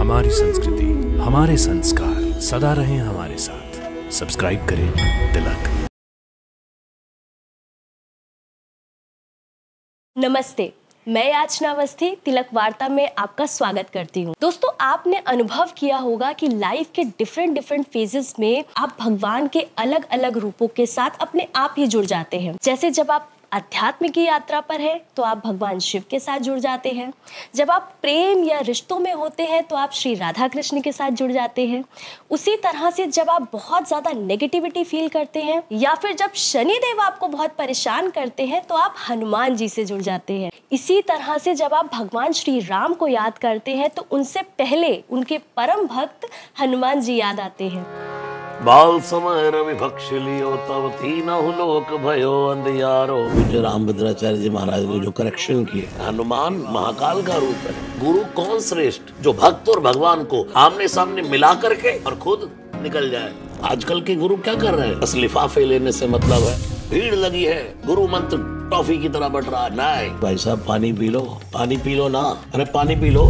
हमारी संस्कृति, हमारे संस्कार सदा रहें हमारे साथ। सब्सक्राइब करें तिलक। नमस्ते, मैं याचना अवस्थी तिलक वार्ता में आपका स्वागत करती हूँ। दोस्तों, आपने अनुभव किया होगा कि लाइफ के डिफरेंट फेजेस में आप भगवान के अलग अलग रूपों के साथ अपने आप ही जुड़ जाते हैं। जैसे जब आप अध्यात्म की यात्रा पर है तो आप भगवान शिव के साथ जुड़ जाते हैं। जब आप प्रेम या रिश्तों में होते हैं तो आप श्री राधा कृष्ण के साथ जुड़ जाते हैं। उसी तरह से जब आप बहुत ज़्यादा नेगेटिविटी फील करते हैं या फिर जब शनि देव आपको बहुत परेशान करते हैं तो आप हनुमान जी से जुड़ जाते हैं। इसी तरह से जब आप भगवान श्री राम को याद करते हैं तो उनसे पहले उनके परम भक्त हनुमान जी याद आते हैं। बाल समय रवि भक्ष लियो तब तीनहु लोक भयो अंधियारो। पूज्य रामभद्राचार्य जी महाराज ने जो करेक्शन किए, हनुमान महाकाल का रूप है। गुरु कौन श्रेष्ठ, जो भक्त और भगवान को आमने सामने मिला करके और खुद निकल जाए। आजकल के गुरु क्या कर रहे हैं, बस लिफाफे लेने से मतलब है, भीड़ लगी है, गुरु मंत्र टॉफी की तरह बट रहा है। नहीं भाई साहब, पानी पी लो ना, अरे पानी पी लो।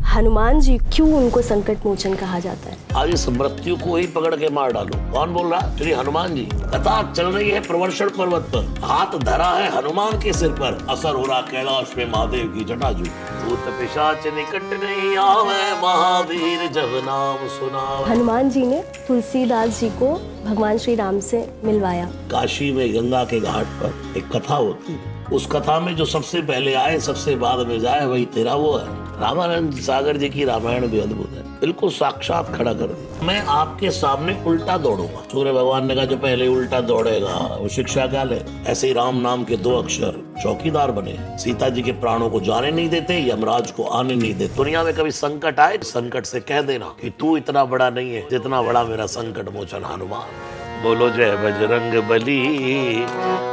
हनुमान जी क्यों उनको संकट मोचन कहा जाता है? आज इस मृत्यु को ही पकड़ के मार डालो। कौन बोल रहा है? श्री हनुमान जी। कथा चल रही है प्रवर्षण पर्वत पर, हाथ धरा है हनुमान के सिर पर, असर हो रहा कैलाश में महादेव की जटाजू। भूत पिशाच निकट नहीं आवे, महावीर जब नाम सुनावे। हनुमान जी ने तुलसीदास जी को भगवान श्री राम से मिलवाया। काशी में गंगा के घाट पर एक कथा होती है, उस कथा में जो सबसे पहले आए सबसे बाद में जाए वही तेरा वो है। रामानंद सागर जी की रामायण भी अद्भुत है, बिल्कुल साक्षात खड़ा कर दिया। मैं आपके सामने उल्टा दौड़ूंगा। सूर्य भगवान ने कहा जो पहले उल्टा दौड़ेगा वो शिक्षा क्या ले। ऐसे ही राम नाम के 2 अक्षर चौकीदार बने, सीता जी के प्राणों को जाने नहीं देते, यमराज को आने नहीं देते। दुनिया में कभी संकट आए, संकट से कह देना कि तू इतना बड़ा नहीं है जितना बड़ा मेरा संकट मोचन हनुमान। बोलो जय बजरंग बली,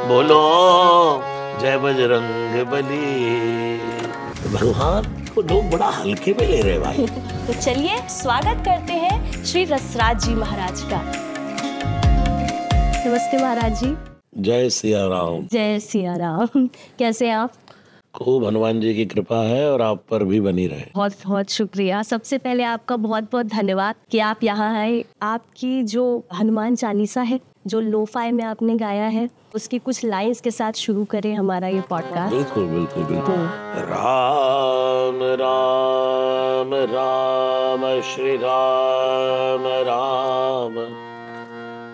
बोलो जय बजरंग बली। भगवान को लोग बड़ा हल्के में ले रहे भाई। तो चलिए स्वागत करते हैं श्री रसराज जी महाराज का। नमस्ते महाराज जी। जय सिया राम। जय सिया राम। कैसे आप? खूब हनुमान जी की कृपा है और आप पर भी बनी रहे। बहुत बहुत शुक्रिया। सबसे पहले आपका बहुत बहुत धन्यवाद कि आप यहाँ आए। आपकी जो हनुमान चालीसा है जो लोफाई में आपने गाया है, उसकी कुछ लाइंस के साथ शुरू करें हमारा ये पॉडकास्ट। बिल्कुल बिल्कुल बिल्कुल। राम राम राम श्री राम राम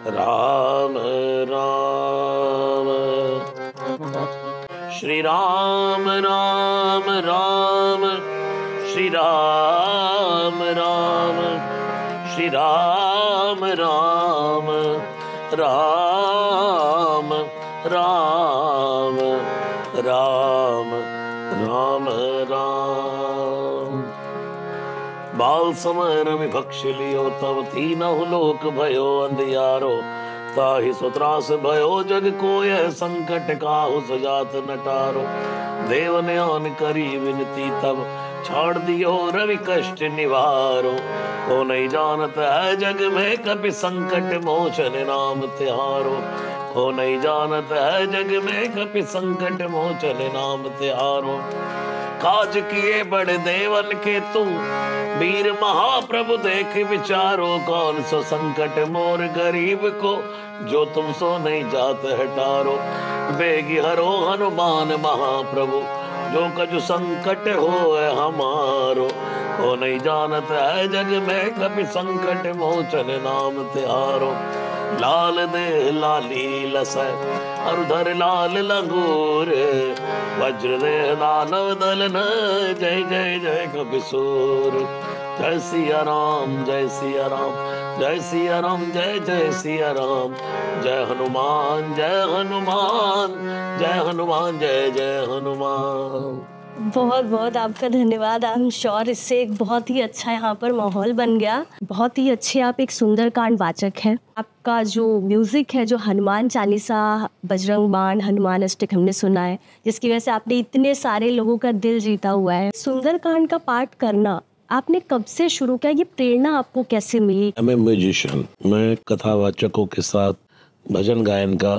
राम राम श्री राम राम राम श्री राम राम श्री राम राम राम राम राम राम राम। बाल समय रवि भक्ष लियो तब तीनहु लोक भयो अंधियारो। ताहि सुत्रास भयो जग को यह संकट काहु सजात नटारो। देव ने आन करी विनती तब छोड़ दियो रवि कष्ट निवारो। को नहीं जानत है जग में कभी संकट मोचन नाम तिहारो। को नहीं जानत है जग में कभी संकट मोचन नाम तिहारो। काज किए बड़े देवन के तू वीर महाप्रभु देख विचारो। कौन सो संकट मोर गरीब को जो तुम सो नहीं जात हटारो। बेगी हरो हनुमान महाप्रभु जो कछु संकट हो हमारो। को नहीं जानत है जग में कभी संकट मोचन नाम तिहारो। लाल दे लाली लसै अरुधर लाल लंगूर। वज्र दे दानव दलन जय जय जय कपिसूर। जय सिया राम जय सिया राम जय सिया राम जय जय सिया राम। जय हनुमान जय हनुमान जय हनुमान जय जय हनुमान। बहुत बहुत आपका धन्यवाद। आई एम श्योर इससे एक बहुत ही अच्छा यहाँ पर माहौल बन गया। बहुत ही अच्छे आप एक सुंदरकांड वाचक हैं। आपका जो म्यूजिक है, जो हनुमान चालीसा, बजरंग बाण, हनुमान अष्टक हमने सुना है, जिसकी वजह से आपने इतने सारे लोगों का दिल जीता हुआ है। सुंदरकांड का पाठ करना आपने कब से शुरू किया? ये प्रेरणा आपको कैसे मिली? मैं म्यूजिशियन, मैं कथावाचकों के साथ भजन गायन का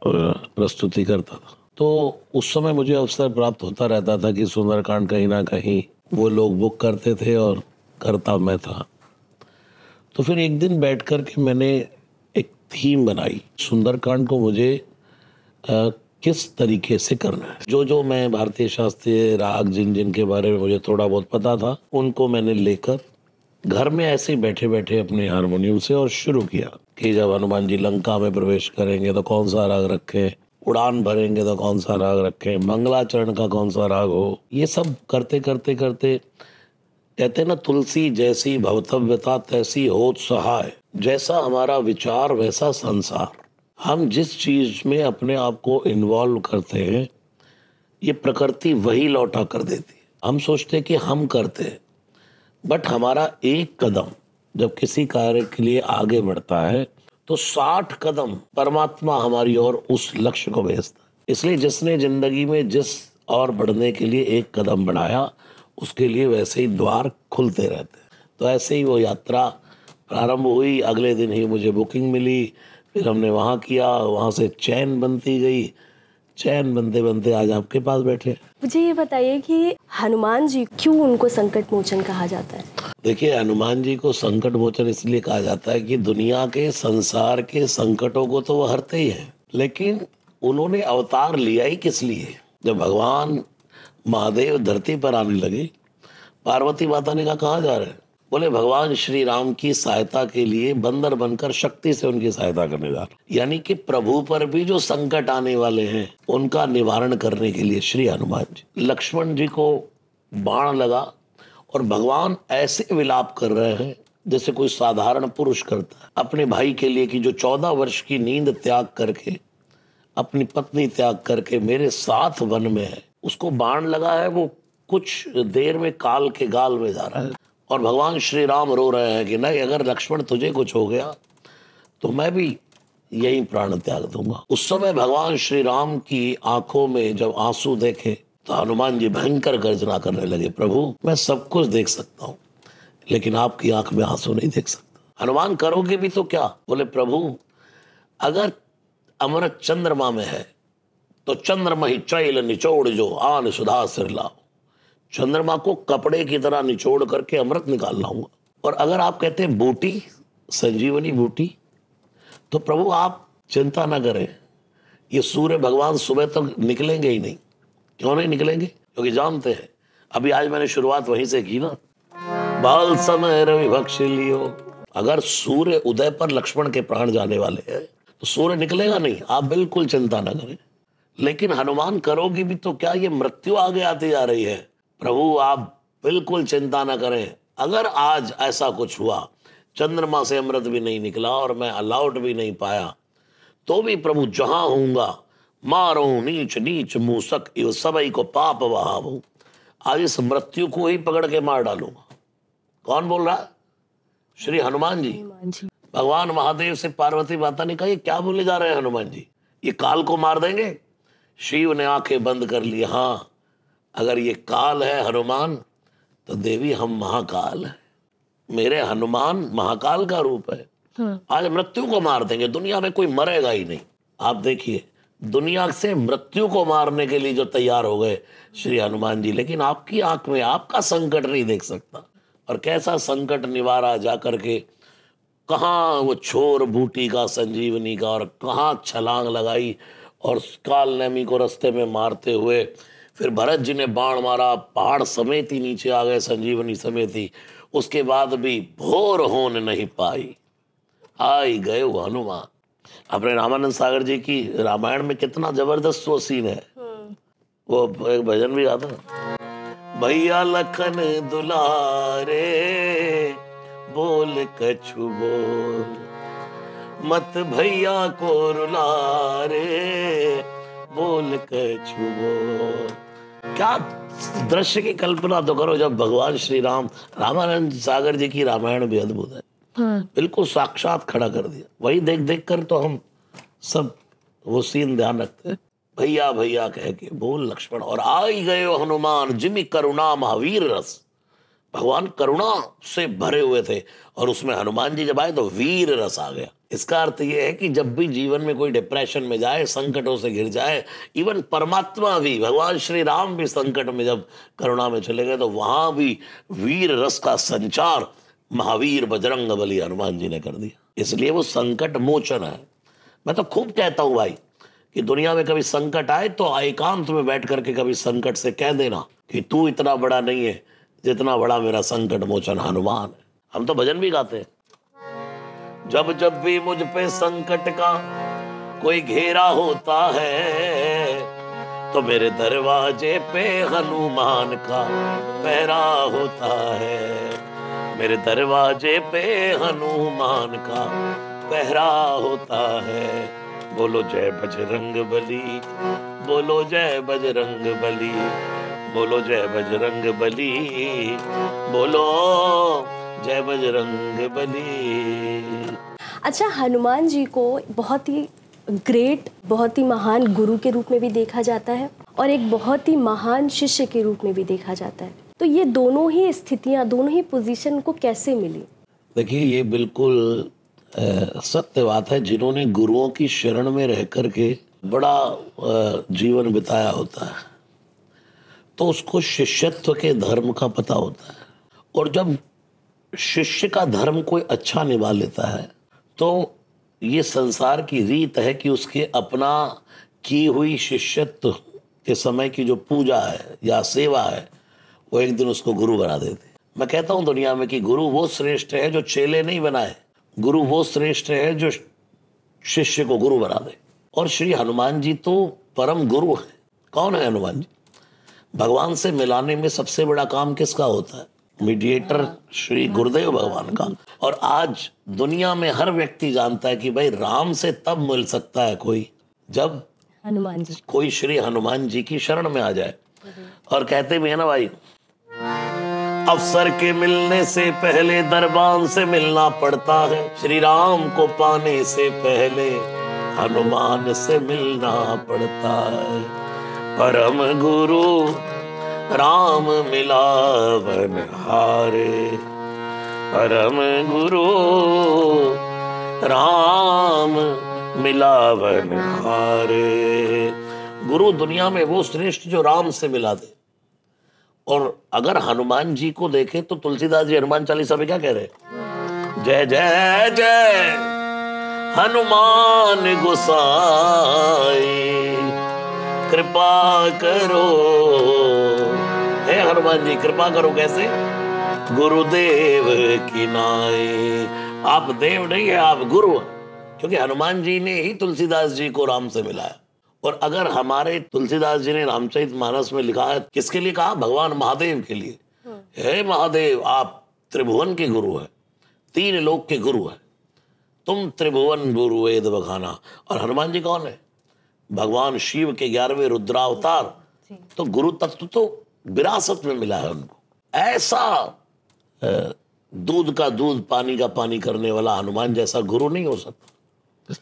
प्रस्तुति करता था। तो उस समय मुझे अवसर प्राप्त होता रहता था कि सुंदरकांड कहीं ना कहीं वो लोग बुक करते थे और करता मैं था। तो फिर एक दिन बैठ कर के मैंने एक थीम बनाई, सुंदरकांड को मुझे किस तरीके से करना है। जो जो मैं भारतीय शास्त्रीय राग जिन जिन के बारे में मुझे थोड़ा बहुत पता था, उनको मैंने लेकर घर में ऐसे ही बैठे बैठे अपने हारमोनियम से और शुरू किया कि जब हनुमान जी लंका में प्रवेश करेंगे तो कौन सा राग रखें, उड़ान भरेंगे तो कौन सा राग रखें, मंगलाचरण का कौन सा राग हो। ये सब करते करते करते कहते ना, तुलसी जैसी भवतव्यता तैसी होत सहाय, जैसा हमारा विचार वैसा संसार। हम जिस चीज में अपने आप को इन्वॉल्व करते हैं, ये प्रकृति वही लौटा कर देती है। हम सोचते कि हम करते हैं, बट हमारा एक कदम जब किसी कार्य के लिए आगे बढ़ता है तो 60 कदम परमात्मा हमारी ओर उस लक्ष्य को भेजता है। इसलिए जिसने जिंदगी में जिस और बढ़ने के लिए एक कदम बढ़ाया, उसके लिए वैसे ही द्वार खुलते रहते हैं। तो ऐसे ही वो यात्रा प्रारंभ हुई। अगले दिन ही मुझे बुकिंग मिली, फिर हमने वहाँ किया, वहाँ से चैन बनती गई, चैन बनते बनते आज आपके पास बैठे। मुझे ये बताइए कि हनुमान जी क्यों उनको संकट मोचन कहा जाता है? देखिए, हनुमान जी को संकट मोचन इसलिए कहा जाता है कि दुनिया के संसार के संकटों को तो वो हरते ही हैं, लेकिन उन्होंने अवतार लिया ही किस लिए? जब भगवान महादेव धरती पर आने लगे, पार्वती माता ने कहा कहाँ जा रहे हैं? बोले भगवान श्री राम की सहायता के लिए बंदर बनकर शक्ति से उनकी सहायता करने जा रहे। यानी कि प्रभु पर भी जो संकट आने वाले हैं उनका निवारण करने के लिए श्री हनुमान जी। लक्ष्मण जी को बाण लगा और भगवान ऐसे विलाप कर रहे हैं जैसे कोई साधारण पुरुष करता है अपने भाई के लिए, कि जो 14 वर्ष की नींद त्याग करके, अपनी पत्नी त्याग करके मेरे साथ वन में है। उसको बाण लगा है, वो कुछ देर में काल के गाल में जा रहा है और भगवान श्री राम रो रहे हैं कि नहीं, अगर लक्ष्मण तुझे कुछ हो गया तो मैं भी यही प्राण त्याग दूंगा। उस समय भगवान श्री राम की आंखों में जब आंसू देखे तो हनुमान जी भयंकर गर्जना करने लगे, प्रभु मैं सब कुछ देख सकता हूँ लेकिन आपकी आंख में आंसू नहीं देख सकता। हनुमान करोगे भी तो क्या? बोले प्रभु अगर अमृत चंद्रमा में है तो चंद्रमा ही चैल निचोड़ जो आन सुधा सिर लाओ। चंद्रमा को कपड़े की तरह निचोड़ करके अमृत निकाल लाऊंगा। और अगर आप कहते हैं बूटी, संजीवनी बूटी, तो प्रभु आप चिंता ना करें, ये सूर्य भगवान सुबह तक निकलेंगे ही नहीं। क्यों नहीं निकलेंगे? क्योंकि जानते हैं, अभी आज मैंने शुरुआत वहीं से की ना, बाल समय रवि भक्ष लियो। अगर सूर्य उदय पर लक्ष्मण के प्राण जाने वाले हैं तो सूर्य निकलेगा नहीं, आप बिल्कुल चिंता ना करें। लेकिन हनुमान करोगी भी तो क्या, ये मृत्यु आगे आती जा रही है। प्रभु आप बिल्कुल चिंता ना करें, अगर आज ऐसा कुछ हुआ, चंद्रमा से अमृत भी नहीं निकला और मैं अलाउट भी नहीं पाया, तो भी प्रभु जहां होऊंगा मारो नीच नीच मूसक इव सबई को पाप वहावूं। आज इस मृत्यु को ही पकड़ के मार डालूंगा। कौन बोल रहा है? श्री हनुमान जी। भगवान महादेव से पार्वती माता ने कहा, ये क्या बोले जा रहे हैं हनुमान जी, ये काल को मार देंगे? शिव ने आंखें बंद कर ली, हाँ अगर ये काल है हनुमान तो देवी हम महाकाल है। मेरे हनुमान महाकाल का रूप है। आज मृत्यु को मार देंगे, दुनिया में कोई मरेगा ही नहीं। आप देखिए, दुनिया से मृत्यु को मारने के लिए जो तैयार हो गए श्री हनुमान जी, लेकिन आपकी आंख में आपका संकट नहीं देख सकता। और कैसा संकट निवारा जाकर के, कहाँ वो छोर बूटी का संजीवनी का, और कहाँ छलांग लगाई और काल नेमी को रास्ते में मारते हुए फिर भरत जी ने बाण मारा, पहाड़ समेत ही नीचे आ गए, संजीवनी समेत ही। उसके बाद भी भोर होने नहीं पाई, आई गए वो हनुमान। अपने रामानंद सागर जी की रामायण में कितना जबरदस्त वो सीन है। वो एक भजन भी आता है, भैया लखन दुलारे बोल कछु बोल, मत भैया को रुलारे बोल कछु बोल। क्या दृश्य की कल्पना तो करो, जब भगवान श्री राम, रामानंद सागर जी की रामायण भी अद्भुत है। बिल्कुल साक्षात खड़ा कर दिया। वही देख देख कर तो हम सब वो सीन ध्यान रखते हैं। भैया भैया कह के बोल लक्ष्मण, और आई गए हनुमान जिमि करुणा महावीर रस। भगवान करुणा से भरे हुए थे, और उसमें हनुमान जी जब आए तो वीर रस आ गया। इसका अर्थ यह है कि जब भी जीवन में कोई डिप्रेशन में जाए, संकटों से घिर जाए, इवन परमात्मा भी, भगवान श्री राम भी संकट में जब करुणा में चले गए, तो वहां भी वीर रस का संचार महावीर बजरंग बली हनुमान जी ने कर दिया। इसलिए वो संकट मोचन है। मैं तो खूब कहता हूं भाई कि दुनिया में कभी संकट आए तो एकांत में बैठ करके कभी संकट से कह देना कि तू इतना बड़ा नहीं है जितना बड़ा मेरा संकट मोचन हनुमान है। हम तो भजन भी गाते हैं, जब जब भी मुझ पे संकट का कोई घेरा होता है तो मेरे दरवाजे पे हनुमान का पहरा होता है। मेरे दरवाजे पे हनुमान का पहरा होता है। बोलो जय बजरंग बली, बोलो जय बजरंग बली, बोलो जय बजरंग बली, बोलो जय बजरंग बली। अच्छा, हनुमान जी को बहुत ही ग्रेट, बहुत ही महान गुरु के रूप में भी देखा जाता है और एक बहुत ही महान शिष्य के रूप में भी देखा जाता है। तो ये दोनों ही स्थितियां, दोनों ही पोजीशन को कैसे मिली? देखिए, ये बिल्कुल सत्य बात है। जिन्होंने गुरुओं की शरण में रह करके बड़ा जीवन बिताया होता है तो उसको शिष्यत्व के धर्म का पता होता है। और जब शिष्य का धर्म कोई अच्छा निभा लेता है तो ये संसार की रीत है कि उसके अपना की हुई शिष्यत्व के समय की जो पूजा है या सेवा है वो एक दिन उसको गुरु बना देते। मैं कहता हूं दुनिया में कि गुरु वो श्रेष्ठ है जो चेले नहीं बनाए, गुरु वो श्रेष्ठ है जो शिष्य को गुरु बना दे। और श्री हनुमान जी तो परम गुरु है। कौन है हनुमान जी? भगवान से मिलाने में सबसे बड़ा काम किसका होता है? मीडिएटर श्री गुरुदेव भगवान का। और आज दुनिया में हर व्यक्ति जानता है कि भाई राम से तब मिल सकता है कोई जब हनुमान जी, कोई श्री हनुमान जी की शरण में आ जाए। और कहते भी है ना भाई, अफसर के मिलने से पहले दरबान से मिलना पड़ता है, श्री राम को पाने से पहले हनुमान से मिलना पड़ता है। परम गुरु राम मिलावन हारे, परम गुरु राम मिलावन हारे। गुरु दुनिया में वो श्रेष्ठ जो राम से मिला दे। और अगर हनुमान जी को देखे तो तुलसीदास जी हनुमान चालीसा में क्या कह रहे? जय जय जय हनुमान गोसाई, कृपा करो हे हनुमान जी, कृपा करो। कैसे? गुरुदेव की नाई। आप देव नहीं है, आप गुरु हैं, क्योंकि हनुमान जी ने ही तुलसीदास जी को राम से मिलाया। और अगर हमारे तुलसीदास जी ने रामचरितमानस में लिखा है, किसके लिए कहा? भगवान महादेव के लिए। हे महादेव, आप त्रिभुवन के गुरु हैं, 3 लोक के गुरु हैं, तुम त्रिभुवन गुरु वेद बखाना। और हनुमान जी कौन है? भगवान शिव के 11वें रुद्रावतार। तो गुरु तत्व तो विरासत में मिला है उनको। ऐसा दूध का दूध, पानी का पानी करने वाला हनुमान जैसा गुरु नहीं हो सकता।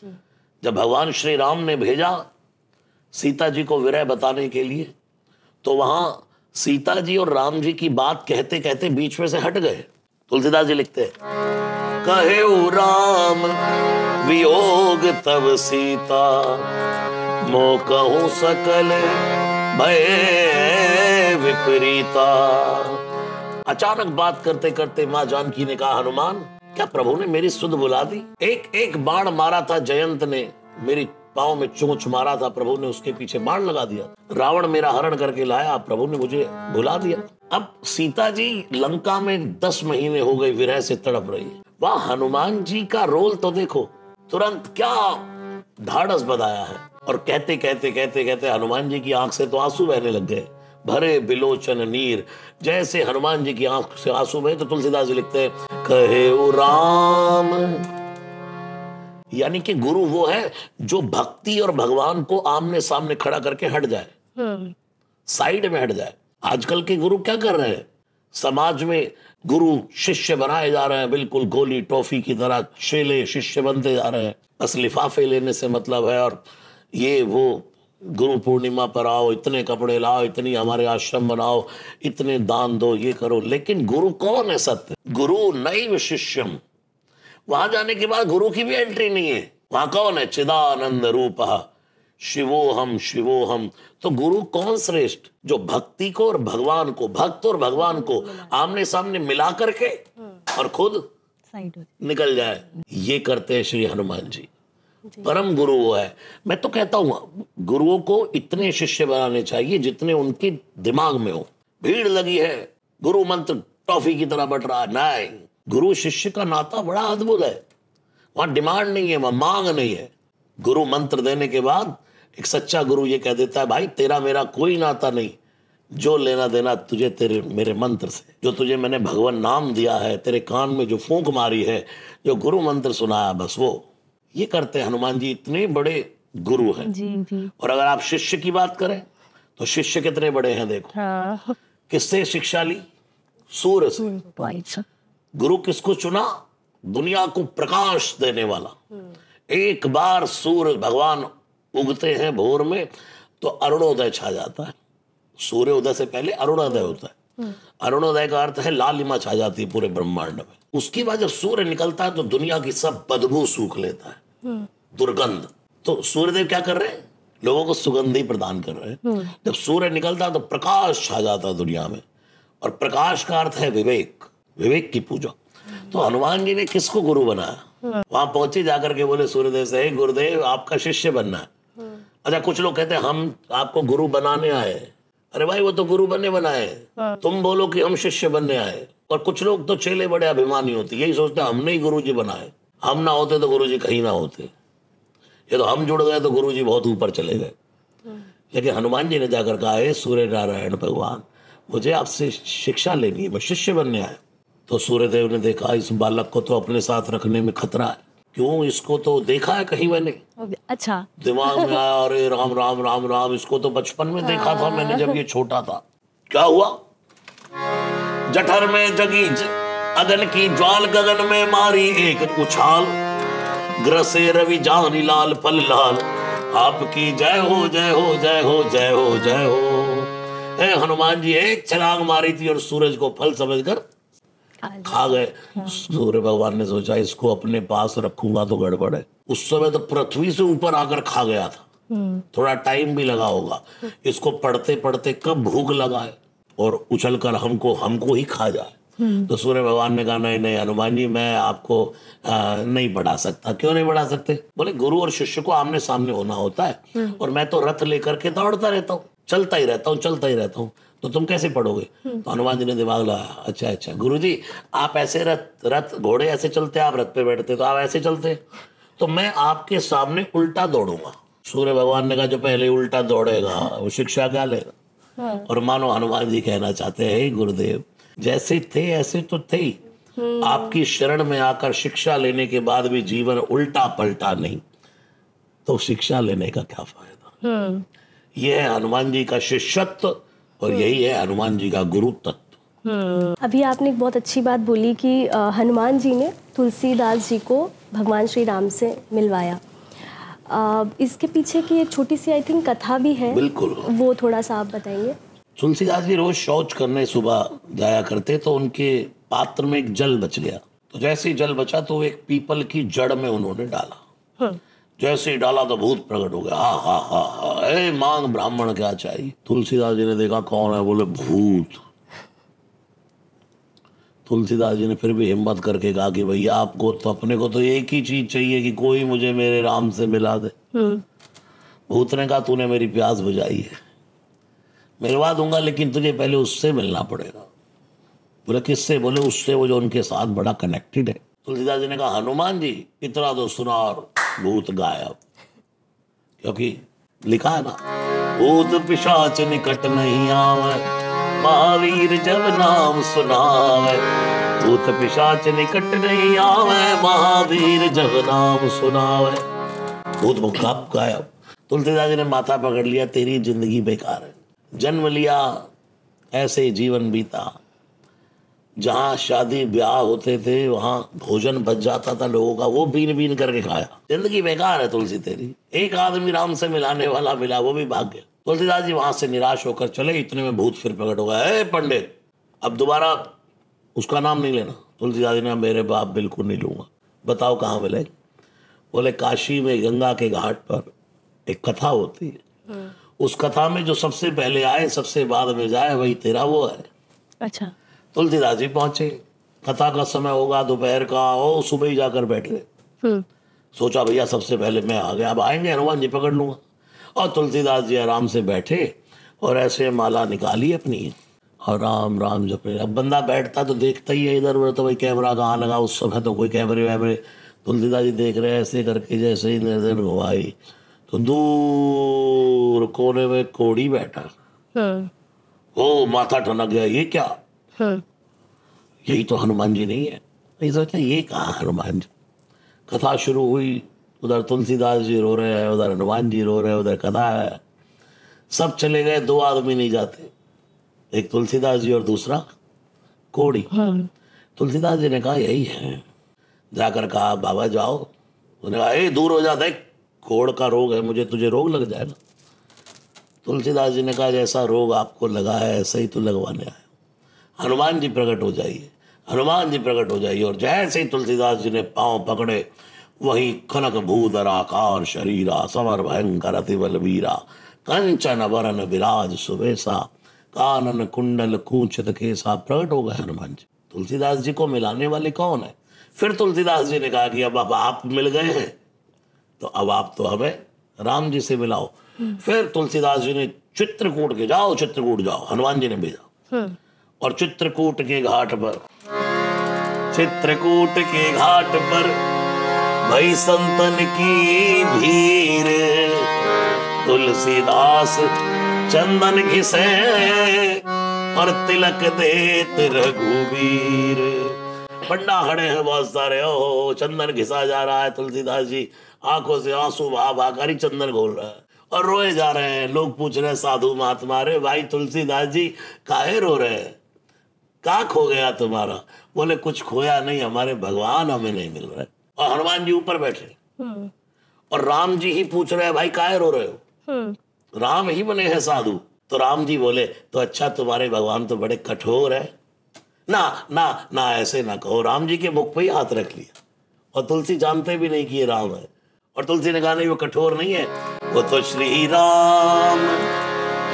जब भगवान श्री राम ने भेजा सीता जी को विरह बताने के लिए, तो वहां सीता जी और राम जी की बात कहते कहते बीच में से हट गए। तुलसीदास जी लिखते हैं, कहे राम वियोग तब सीता, मो कहूं सकल भय विपरीता। अचानक बात करते करते मां जानकी ने कहा, हनुमान क्या प्रभु ने मेरी सुध बुला दी? एक एक बाण मारा था जयंत ने, मेरी पांव में चोंच मारा था, प्रभु ने उसके पीछे बाण लगा दिया। रावण मेरा हरण करके लाया, प्रभु ने मुझे भुला दिया। अब सीता जी लंका में 10 महीने हो गए विरह से तड़प रही है। वह हनुमान जी का रोल तो देखो, तुरंत क्या ढाढ़स बधाया है। और कहते कहते कहते कहते हनुमान जी की आंख से तो आंसू बहने लग गए, भरे बिलोचन नीर। जैसे हनुमान जी की आंख से आंसू बहे तो तुलसीदास जी लिखते हैं, कहे राम। यानी कि गुरु वो है जो भक्ति और भगवान को आमने सामने खड़ा करके हट जाए, साइड में हट जाए। आजकल के गुरु क्या कर रहे हैं? समाज में गुरु शिष्य बनाए जा रहे हैं, बिल्कुल गोली टॉफी की तरह शेले शिष्य बनते जा रहे हैं। बस लिफाफे लेने से मतलब है, और ये वो गुरु पूर्णिमा पर आओ, इतने कपड़े लाओ, इतनी हमारे आश्रम बनाओ, इतने दान दो, ये करो। लेकिन गुरु कौन है सत्य? गुरु नैव शिष्यम। वहां जाने के बाद गुरु की भी एंट्री नहीं है। वहां कौन है? चिदानंद रूपः शिवोहम शिवोहम। तो गुरु कौन श्रेष्ठ? जो भक्ति को और भगवान को, भक्त और भगवान को आमने सामने मिला करके और खुद निकल जाए। ये करते हैं श्री हनुमान जी। परम गुरु वो है। मैं तो कहता हूं गुरुओं को इतने शिष्य बनाने चाहिए जितने उनके दिमाग में हो। भीड़ लगी है, गुरु मंत्र टॉफी की तरह बट रहा है। नहीं, गुरु शिष्य का नाता बड़ा अद्भुत है। वहां डिमांड नहीं है, वहां मांग नहीं है। गुरु मंत्र देने के बाद एक सच्चा गुरु ये कह देता है, भाई तेरा मेरा कोई नाता नहीं, जो लेना देना तुझे तेरे मेरे मंत्र से, जो तुझे मैंने भगवान नाम दिया है, तेरे कान में जो फूंक मारी है, जो गुरु मंत्र सुनाया, बस वो। ये करते हैं हनुमान जी। इतने बड़े गुरु हैं। जी। और अगर आप शिष्य की बात करें तो शिष्य कितने बड़े हैं देखो। हाँ। किससे शिक्षा ली? सूर्य से। गुरु किसको चुना? दुनिया को प्रकाश देने वाला। एक बार सूर्य भगवान उगते हैं भोर में तो अरुणोदय छा जाता है। सूर्य उदय से पहले अरुणोदय होता है। अरुणोदय का अर्थ है लालिमा छा जाती है पूरे ब्रह्मांड में। उसके बाद जब सूर्य निकलता है तो दुनिया की सब बदबू सूख लेता है, दुर्गंध। तो सूर्यदेव क्या कर रहे हैं? लोगों को सुगंधी प्रदान कर रहे हैं। जब सूर्य निकलता है तो प्रकाश छा जाता है दुनिया में, और प्रकाश का अर्थ है विवेक, विवेक की पूजा। तो हनुमान जी ने किसको गुरु बनाया? वहां पहुंचे जाकर के बोले सूर्यदेव से, गुरुदेव आपका शिष्य बनना है। अच्छा, कुछ लोग कहते हैं हम आपको गुरु बनाने आए। अरे भाई, वो तो गुरु बनने बनाए, तुम बोलो कि हम शिष्य बनने आए। और कुछ लोग तो चेले बड़े अभिमानी होते, यही सोचते हैं हमने ही गुरु जी बनाए, हम ना होते तो गुरु जी कहीं ना होते, ये तो हम जुड़ गए तो गुरु जी बहुत ऊपर चले गए। लेकिन हनुमान जी ने जाकर कहा, है सूर्य नारायण भगवान, मुझे आपसे शिक्षा लेनी है, मैं शिष्य बनने आया। तो सूर्यदेव ने देखा इस बालक को तो अपने साथ रखने में खतरा है। क्यों? इसको तो देखा है कहीं मैंने। अच्छा। दिमाग में आया, अरे राम राम राम राम, इसको तो बचपन में देखा था मैंने जब ये छोटा था। क्या हुआ? जठर में जगी अगन की ज्वाल, गगन में मारी एक उछाल, ग्रसे रवि जानी लाल पल लाल, आपकी जय हो जय हो जय हो जय हो जय हो। हनुमान जी एक छलांग मारी थी और सूरज को फल समझकर खा गए। सूर्य भगवान ने सोचा इसको अपने पास रखूंगा तो गड़बड़ है। उस समय तो पृथ्वी से ऊपर आकर खा गया था। थोड़ा टाइम भी लगा होगा। इसको पढ़ते पढ़ते कब भूख लगाए और उछलकर हमको ही खा जाए। तो सूर्य भगवान ने कहा, नहीं नहीं हनुमान जी, मैं आपको नहीं पढ़ा सकता। क्यों नहीं पढ़ा सकते? बोले गुरु और शिष्य को आमने सामने होना होता है, और मैं तो रथ लेकर के दौड़ता रहता हूँ, चलता ही रहता हूँ, तो तुम कैसे पढ़ोगे? तो हनुमान जी ने दिमाग लगाया, अच्छा गुरु जी, आप ऐसे रथ घोड़े ऐसे चलते, आप रथ पे बैठते तो आप ऐसे चलते, तो मैं आपके सामने उल्टा दौड़ूंगा। सूर्य भगवान ने कहा, जो पहले उल्टा दौड़ेगा वो शिक्षा क्या लेगा? और मानो हनुमान जी कहना चाहते हैं, गुरुदेव जैसे थे ऐसे तो थे ही, आपकी शरण में आकर शिक्षा लेने के बाद भी जीवन उल्टा पलटा नहीं, तो शिक्षा लेने का क्या फायदा? यह है हनुमान जी का शिष्यत्व, और यही है हनुमान जी का गुरु तत्व। अभी आपने एक बहुत अच्छी बात बोली कि हनुमान जी ने तुलसीदास जी को भगवान श्री राम से मिलवाया। इसके पीछे की एक छोटी सी आई थिंक कथा भी है। बिल्कुल, वो थोड़ा सा आप बताइए। तुलसीदास जी रोज शौच करने सुबह जाया करते, तो उनके पात्र में एक जल बच गया। तो जैसे ही जल बचा तो एक पीपल की जड़ में उन्होंने डाला। जैसे ही डाला तो भूत प्रकट हो गया। हा हा हा हा, ए मांग ब्राह्मण क्या चाहिए? तुलसीदास जी ने देखा कौन है? बोले भूत। तुलसीदास जी ने फिर भी हिम्मत करके कहा कि भैया आपको तो अपने को तो एक ही चीज चाहिए कि कोई मुझे मेरे राम से मिला दे। भूत ने कहा, तूने मेरी प्यास बुझाई है, मिलवा दूंगा, लेकिन तुझे पहले उससे मिलना पड़ेगा। बोले किससे? बोले उससे वो जो उनके साथ बड़ा कनेक्टेड है। तुलसीदास जी ने कहा, हनुमान जी इतना तो सुना और भूत गायब। क्योंकि लिखा है ना, भूत पिशाच निकट नहीं आवे, महावीर जब नाम सुनावे। भूत पिशाच निकट नहीं आवे, महावीर जब नाम सुनावे। भूत मुक्का गायब। तुलसीदास जी ने माथा पकड़ लिया, तेरी जिंदगी बेकार है। जन्म लिया, ऐसे जीवन बीता, जहाँ शादी ब्याह होते थे वहां भोजन बच जाता था लोगों का, वो बीन बीन करके खाया। जिंदगी बेकार है तुलसी तेरी। एक आदमी राम से मिलाने वाला मिला, वो भी भाग गया। तुलसीदास जी वहां से निराश होकर चले। इतने में भूत फिर प्रकट हो गया। ए पंडित, अब दोबारा उसका नाम नहीं लेना। तुलसीदास जी ने, मेरे बाप बिल्कुल नहीं लूंगा। बताओ कहाँ मिले? बोले काशी में गंगा के घाट पर एक कथा होती है, उस कथा में जो सबसे पहले आए सबसे बाद में जाए वही तेरा वो है। अच्छा। तुलसीदास जी पहुंचे। कथा का समय होगा दोपहर का, और सुबह ही जाकर बैठे। सोचा भैया सबसे पहले मैं आ गया, अब आएंगे हनुमान जी पकड़ लूंगा। और तुलसीदास जी आराम से बैठे और ऐसे माला निकाली अपनी और राम राम जप रहे। अब बंदा बैठता तो देखता ही है इधर उधर, तो भाई कैमरा कहाँ लगा, उस समय तो कोई कैमरे वैमरे। तुलसीदास जी देख रहे ऐसे करके, जैसे ही नजर घुमाई तो दूर कोने में कोड़ी बैठा। ओ माथा ठनक गया, ये क्या? यही तो हनुमान जी नहीं है। नहीं सोचा ये कहाँ हनुमान जी। कथा शुरू हुई, उधर तुलसीदास जी रो रहे हैं, उधर हनुमान जी रो रहे हैं, उधर कथा है। सब चले गए, दो आदमी नहीं जाते, एक तुलसीदास जी और दूसरा कोड़ी। तुलसीदास जी ने कहा यही है। जाकर कहा बाबा जाओ। उन्होंने कहा ए दूर हो जा, देख कोड़ का रोग है, मुझे तुझे रोग लग जाएगा। तुलसीदास जी ने कहा जैसा रोग आपको लगा है ऐसा ही तो लगवाने आया। हनुमान जी प्रकट हो जाइए, हनुमान जी प्रकट हो जाइए। और जैसे ही तुलसीदास जी ने पांव पकड़े, वही कनक भूधर आकार शरीरा, समर भयंकर अति बलवीरा, कंचन वरन विराज सुवेशा, कानन कुंडल कूचित केसा। प्रकट हो गए हनुमान जी। तुलसीदास जी को मिलाने वाले कौन है? फिर तुलसीदास जी ने कहा कि अब आप मिल गए हैं तो अब आप तो हमें राम जी से मिलाओ। फिर तुलसीदास जी ने चित्रकूट के जाओ, चित्रकूट जाओ, हनुमान जी ने भेजा। और चित्रकूट के घाट पर, चित्रकूट के घाट पर भई संतन की भीड़, तुलसीदास चंदन घिसे और तिलक देत रघुवीर। पंडा खड़े हैं बहुत सारे, ओ चंदन घिसा जा रहा है। तुलसीदास जी आंखों से आंसू बहा बहा कर ही चंदन घोल रहा है और रोए जा रहे हैं। लोग पूछ रहे हैं साधु महात्मा, रे भाई तुलसीदास जी काहे रो रहे हैं, क्या खो गया तुम्हारा? बोले कुछ खोया नहीं, हमारे भगवान हमें नहीं मिल रहे। और हनुमान जी ऊपर बैठे और राम जी ही पूछ रहे हैं भाई काहे रो रहे हो? राम ही बने हैं साधु। तो राम जी बोले तो अच्छा तुम्हारे भगवान तो बड़े कठोर है ना। ना ना ऐसे ना कहो। राम जी के मुख पे ही हाथ रख लिया। और तुलसी जानते भी नहीं कि ये राम है। और तुलसी ने कहा नहीं वो कठोर नहीं है, वो तो श्री राम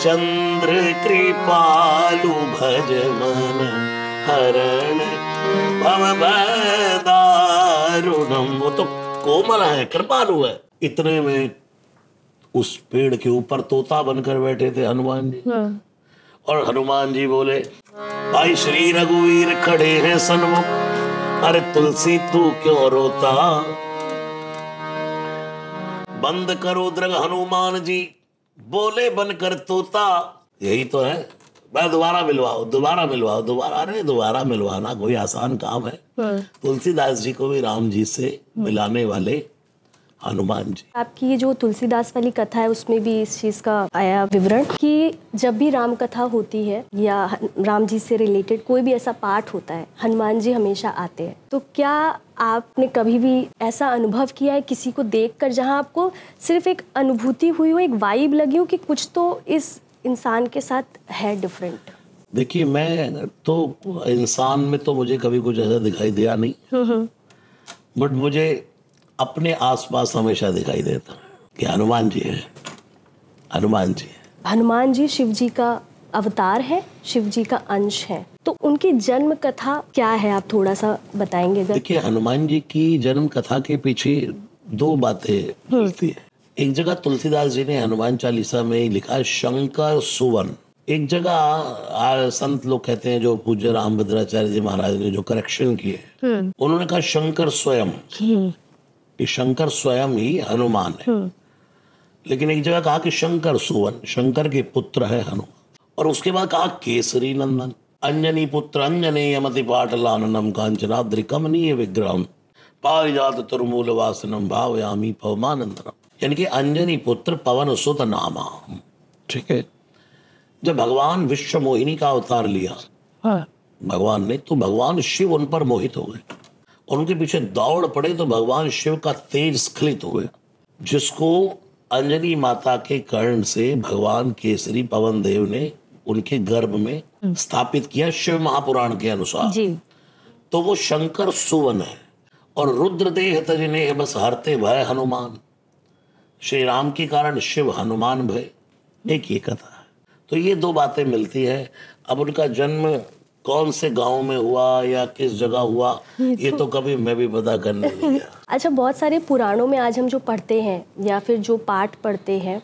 चंद्र कृपालु भज मन हरण भव भय दारुणम। वो तो कोमल है, कृपालु है। इतने में उस पेड़ के ऊपर तोता बनकर बैठे थे हनुमान जी। और हनुमान जी बोले भाई श्री रघुवीर खड़े हैं सन्मुख, अरे तुलसी तू क्यों रोता? बंद करो दृग हनुमान जी, बोले बनकर तोता। यही तो है, मैं दोबारा मिलवाओ, दोबारा मिलवाओ, दोबारा। अरे दोबारा मिलवाना कोई आसान काम है? तुलसीदास जी को भी राम जी से मिलाने वाले हनुमान जी। आपकी ये जो तुलसीदास वाली कथा है उसमें भी इस चीज का आया विवरण कि जब भी राम कथा होती है या राम जी से रिलेटेड कोई भी ऐसा पाठ होता है, हनुमान जी हमेशा आते हैं। तो क्या आपने कभी भी ऐसा अनुभव किया है किसी को देखकर जहां आपको सिर्फ एक अनुभूति हुई हो, एक वाइब लगी हो कि कुछ तो इस इंसान के साथ है डिफरेंट? देखिए मैं तो इंसान में तो मुझे कभी कुछ ऐसा दिखाई दिया नहीं, बट मुझे अपने आसपास हमेशा दिखाई देता कि हनुमान जी है, हनुमान जी है। हनुमान जी शिव जी का अवतार है, शिव जी का अंश है। तो उनकी जन्म कथा क्या है, आप थोड़ा सा बताएंगे अगर? देखिए हनुमान जी की जन्म कथा के पीछे दो बातें मिलती है। एक जगह तुलसीदास जी ने हनुमान चालीसा में लिखा है शंकर सुवन। एक जगह संत लोग कहते हैं, जो पूज्य रामभद्राचार्य जी महाराज ने जो करेक्शन किए, उन्होंने कहा शंकर स्वयं। ये शंकर स्वयं ही हनुमान है। लेकिन एक जगह कहा कि शंकर सुवन, शंकर के पुत्र है हनुमान। और उसके बाद कहा केसरी नंदन, अंजनी पुत्र अंजनेयमति पाटलाननम कांचनाद्रि कमनीय विग्रहम पारिजात तुर्मूल वासनम भावयामी पवमानंदनम। यानी कि अंजनी पुत्र पवन सुत नामा। ठीक है, जब भगवान विश्व मोहिनी का अवतार लिया भगवान ने, तो भगवान शिव उन पर मोहित हो गए और उनके पीछे दौड़ पड़े। तो भगवान शिव का तेज स्खलित हो गया, जिसको अंजनी माता के कर्ण से भगवान केसरी पवन देव ने उनके गर्भ में स्थापित किया शिव महापुराण के अनुसार जी। तो वो शंकर सुवन है और रुद्रदेह तजने बस हरते भय हनुमान। श्री राम के कारण शिव हनुमान भय, एक ये कथा है। तो ये दो बातें मिलती है। अब उनका जन्म कौन से गांव में हुआ या किस जगह हुआ, ये तो कभी मैं भी पता करने नहीं गया। अच्छा, बहुत सारे पुराणों में आज हम जो पढ़ते हैं या फिर जो पाठ पढ़ते हैं,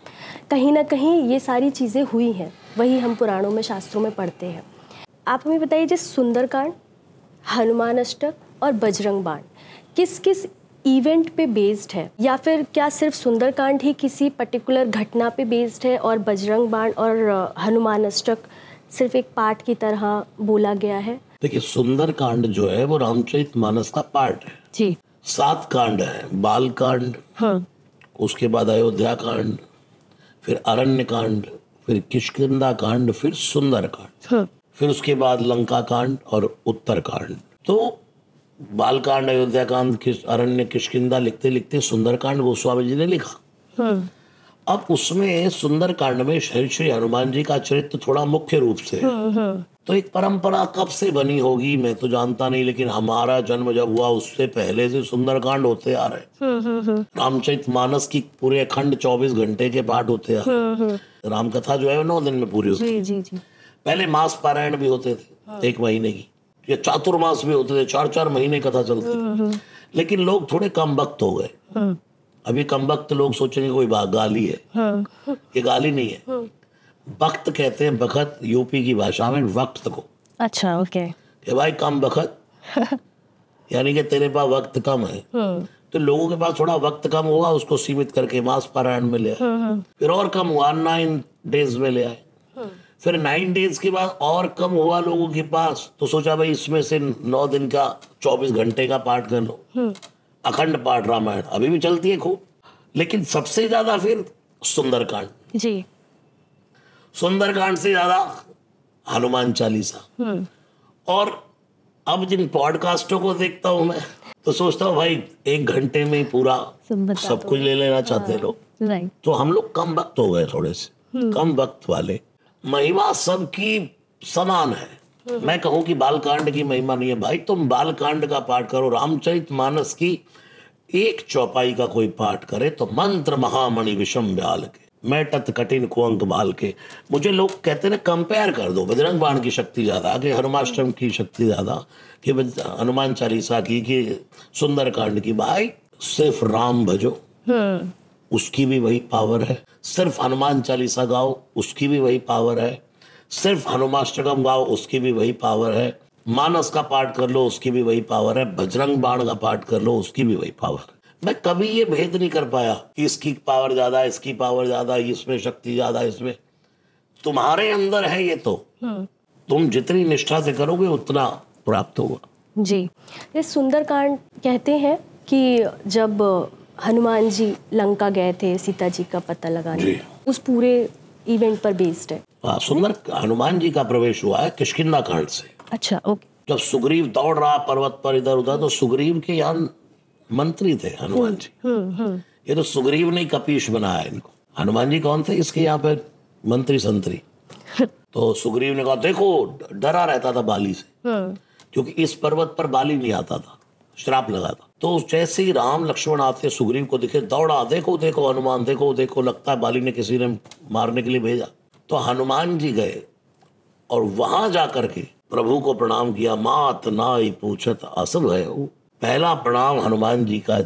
कहीं ना कहीं ये सारी चीज़ें हुई हैं, वही हम पुराणों में, शास्त्रों में पढ़ते हैं। आप हमें बताइए, जैसे सुंदरकांड, हनुमान अष्टक और बजरंग बाण किस किस इवेंट पे बेस्ड है, या फिर क्या सिर्फ सुंदरकांड ही किसी पर्टिकुलर घटना पे बेस्ड है और बजरंग बाण और हनुमान अष्टक सिर्फ एक पाठ की तरह बोला गया है? देखिए, सुंदरकांड जो है वो रामचरितमानस का पार्ट है जी। 7 कांड है। बाल कांड, हाँ। उसके बाद अयोध्या कांड, फिर अरण्य कांड, फिर किष्किंधा कांड, फिर सुंदर कांड, हाँ। फिर उसके बाद लंका कांड और उत्तर कांड। तो बाल कांड, अयोध्या कांड, अरण्य, किष्किंधा लिखते लिखते सुंदर कांड गोस्वामी जी ने लिखा। हाँ। अब उसमें सुंदर कांड में श्री हनुमान जी का चरित्र थोड़ा मुख्य रूप से है। तो एक परंपरा कब से बनी होगी मैं तो जानता नहीं, लेकिन हमारा जन्म जब हुआ उससे पहले से सुंदरकांड होते आ रहे। रामचरितमानस की पूरे अखंड 24 घंटे के पाठ होते आ रहे। राम कथा जो है 9 दिन में पूरी होती है। पहले मास पारायण भी होते थे 1 महीने की, या चातुर्मास भी होते थे, 4-4 महीने कथा चलती। लेकिन लोग थोड़े कम वक्त हो गए। अभी कम वक्त लोग सोचेंगे कोई गाली है। ये गाली नहीं है, वक्त कहते हैं। वक्त यूपी की भाषा में वक्त को। अच्छा, ओके। भाई कम वक्त यानी कि तेरे पास वक्त कम है। तो लोगों के पास थोड़ा वक्त कम हुआ, उसको सीमित करके मास पारायण में ले आए। फिर और कम हुआ, 9 डेज में ले आए। फिर 9 डेज के बाद और कम हुआ लोगों के पास, तो सोचा भाई इसमें से 9 दिन का 24 घंटे का पाठ कर लो। अखंड पाठ रामायण अभी भी चलती है खूब। लेकिन सबसे ज्यादा फिर सुंदरकांड जी। सुंदरकांड से ज्यादा हनुमान चालीसा। और अब जिन पॉडकास्टों को देखता हूं मैं तो सोचता हूँ भाई 1 घंटे में ही पूरा सब कुछ ले लेना चाहते लोग। राइट। तो हम लोग कम वक्त हो गए, थोड़े से कम वक्त वाले। महिमा सबकी समान है। मैं कहूं कि बालकांड की महिमा नहीं है, भाई तुम बालकांड का पाठ करो। रामचरितमानस की 1 चौपाई का कोई पाठ करे तो मंत्र महामणि विषम व्याल के, मैं तत् कठिन कुअंक बाल के। मुझे लोग कहते हैं कंपेयर कर दो, बजरंग बाण की शक्ति ज्यादा कि हनुमाष्टम की शक्ति ज्यादा कि हनुमान चालीसा की कि सुंदरकांड की। भाई सिर्फ राम भजो, उसकी भी वही पावर है। सिर्फ हनुमान चालीसा गाओ, उसकी भी वही पावर है। सिर्फ हनुमाष्टकम गाओ, उसकी भी वही पावर है। मानस का पाठ कर लो, उसकी भी वही पावर है। बजरंग बाण का पाठ कर लो, उसकी भी वही पावर है। मैं कभी ये भेद नहीं कर पाया कि इसकी पावर ज्यादा, इसकी पावर ज्यादा, इसमें शक्ति ज्यादा, इसमें। तुम्हारे अंदर है ये, तो तुम जितनी निष्ठा से करोगे उतना प्राप्त होगा। जी। ये सुंदरकांड कहते हैं कि जब हनुमान जी लंका गए थे सीता जी का पता लगाने, उस पूरे इवेंट पर बेस्ड है। सुंदर हनुमान जी का प्रवेश हुआ है किष्किंधा कांड से। अच्छा, ओके। जब सुग्रीव दौड़ रहा पर्वत पर इधर उधर, तो सुग्रीव के यहाँ मंत्री थे हनुमान जी। ये तो सुग्रीव ने कपीश बनाया इनको। हनुमान जी कौन थे इसके यहाँ पे? मंत्री संतरी। तो सुग्रीव ने कहा देखो, डरा रहता था बाली से, क्योंकि इस पर्वत पर बाली नहीं आता था, श्राप लगा था। तो जैसे ही राम लक्ष्मण आते सुग्रीव को दिखे, दौड़ा, देखो देखो हनुमान, देखो देखो, लगता है बाली ने किसी ने मारने के लिए भेजा। तो हनुमान जी गए और वहां जाकर के प्रभु को प्रणाम किया। मात नाई पूछत असल है। पहला प्रणाम हनुमान जी का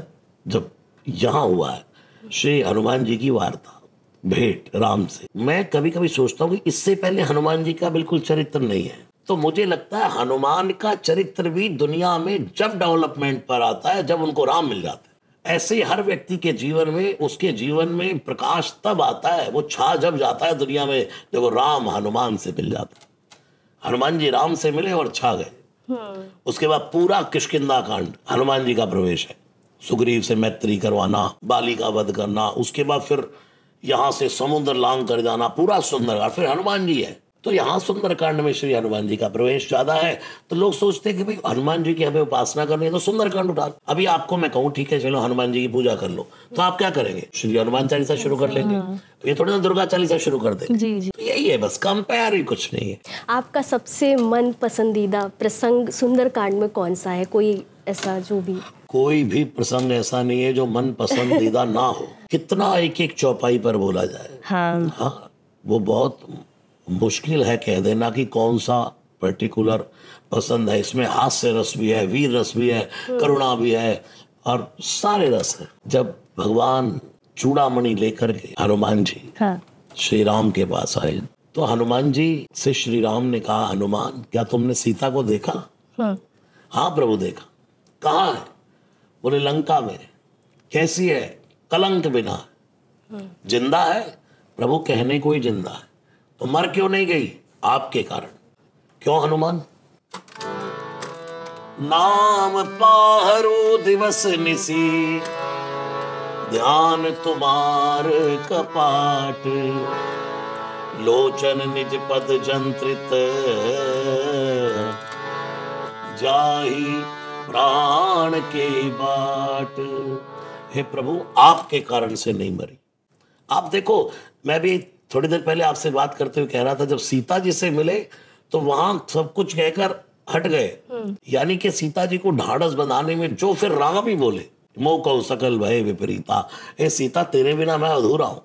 जब यहाँ हुआ है, श्री हनुमान जी की वार्ता, भेंट राम से। मैं कभी कभी सोचता हूँ कि इससे पहले हनुमान जी का बिल्कुल चरित्र नहीं है। तो मुझे लगता है हनुमान का चरित्र भी दुनिया में जब डेवलपमेंट पर आता है जब उनको राम मिल जाता है। ऐसे ही हर व्यक्ति के जीवन में, उसके जीवन में प्रकाश तब आता है, वो छा जब जाता है दुनिया में जब वो राम हनुमान से मिल जाता है। हनुमान जी राम से मिले और छा गए। उसके बाद पूरा किष्किंधा कांड हनुमान जी का प्रवेश है। सुग्रीव से मैत्री करवाना, बाली का वध करना, उसके बाद फिर यहाँ से समुद्र लांग कर जाना, पूरा सुंदर। फिर हनुमान जी है, तो यहाँ सुंदरकांड में श्री हनुमान जी का प्रवेश ज्यादा है। तो लोग सोचते हैं कि भाई हनुमान जी की हमें उपासना करनी है तो सुंदरकांड उठा। अभी आपको मैं कहूँ ठीक है चलो हनुमान जी की पूजा कर लो, तो आप क्या करेंगे? श्री हनुमान चालीसा शुरू कर लेंगे। तो ये थोड़ी ना दुर्गा चालीसा शुरू कर देंगे। जी जी। तो यही है, बस कंपेयर ही कुछ नहीं है। आपका सबसे मन पसंदीदा प्रसंग सुंदरकांड में कौन सा है? कोई ऐसा जो भी? कोई भी प्रसंग ऐसा नहीं है जो मन पसंदीदा ना हो। कितना एक एक चौपाई पर बोला जाए। हाँ, वो बहुत मुश्किल है कह देना कि कौन सा पर्टिकुलर पसंद है। इसमें हास्य रस भी है, वीर रस भी है, करुणा भी है और सारे रस है। जब भगवान चूड़ामणि लेकर के हनुमान जी श्री राम के पास आए तो हनुमान जी से श्री राम ने कहा, हनुमान क्या तुमने सीता को देखा? हाँ प्रभु देखा। कहाँ है? बोले लंका में। कैसी है? कलंक बिना। जिंदा है? प्रभु कहने को ही जिंदा है। तो मर क्यों नहीं गई? आपके कारण। क्यों हनुमान? नाम पाहरू दिवस निसी, ध्यान तुम्हार कपाट, लोचन निज पद जंत्रित, जाहि प्राण के बाट। हे प्रभु आपके कारण से नहीं मरी। आप देखो, मैं भी थोड़ी देर पहले आपसे बात करते हुए कह रहा था जब सीता जी से मिले तो वहां सब कुछ कहकर हट गए। यानी कि सीता जी को ढाढ़स बनाने में जो फिर राम ही बोले, मोह कहो सकल भय विपरीता, हे सीता तेरे बिना मैं अधूरा हूं।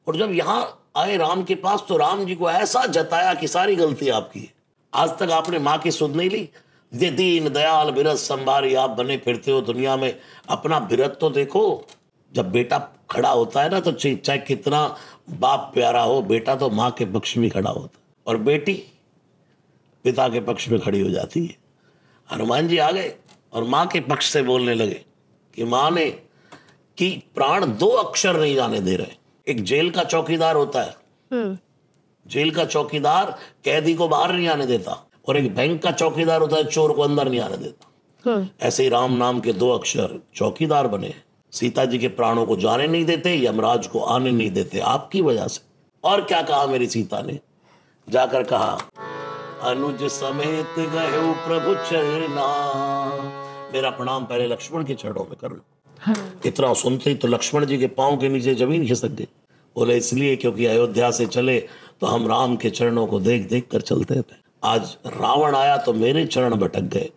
और जब यहाँ आए राम के पास तो राम जी को ऐसा जताया कि सारी गलती आपकी है। आज तक आपने माँ की सुध नहीं ली। ये दीन दयाल बिरत संभारी आप बने फिरते हो दुनिया में। अपना बिरत तो देखो। जब बेटा खड़ा होता है ना तो चाहे कितना बाप प्यारा हो, बेटा तो माँ के पक्ष में खड़ा होता है और बेटी पिता के पक्ष में खड़ी हो जाती है। हनुमान जी आ गए और माँ के पक्ष से बोलने लगे कि माँ ने कि प्राण दो अक्षर नहीं जाने दे रहे। एक जेल का चौकीदार होता है, जेल का चौकीदार कैदी को बाहर नहीं आने देता, और एक बैंक का चौकीदार होता है, चोर को अंदर नहीं आने देता। ऐसे ही राम नाम के दो अक्षर चौकीदार बने हैं। सीता जी के प्राणों को जाने नहीं देते, यमराज को आने नहीं देते आपकी वजह से। और क्या कहा मेरी सीता ने? जाकर कहा, अनुज समेत गए प्रभु चरना। मेरा प्रणाम पहले लक्ष्मण के चरणों में कर लो। इतना सुनते ही तो लक्ष्मण जी के पांव के नीचे जमीन खिसक गई। बोले इसलिए क्योंकि अयोध्या से चले तो हम राम के चरणों को देख देख कर चलते थे। आज रावण आया तो मेरे चरण भटक गए,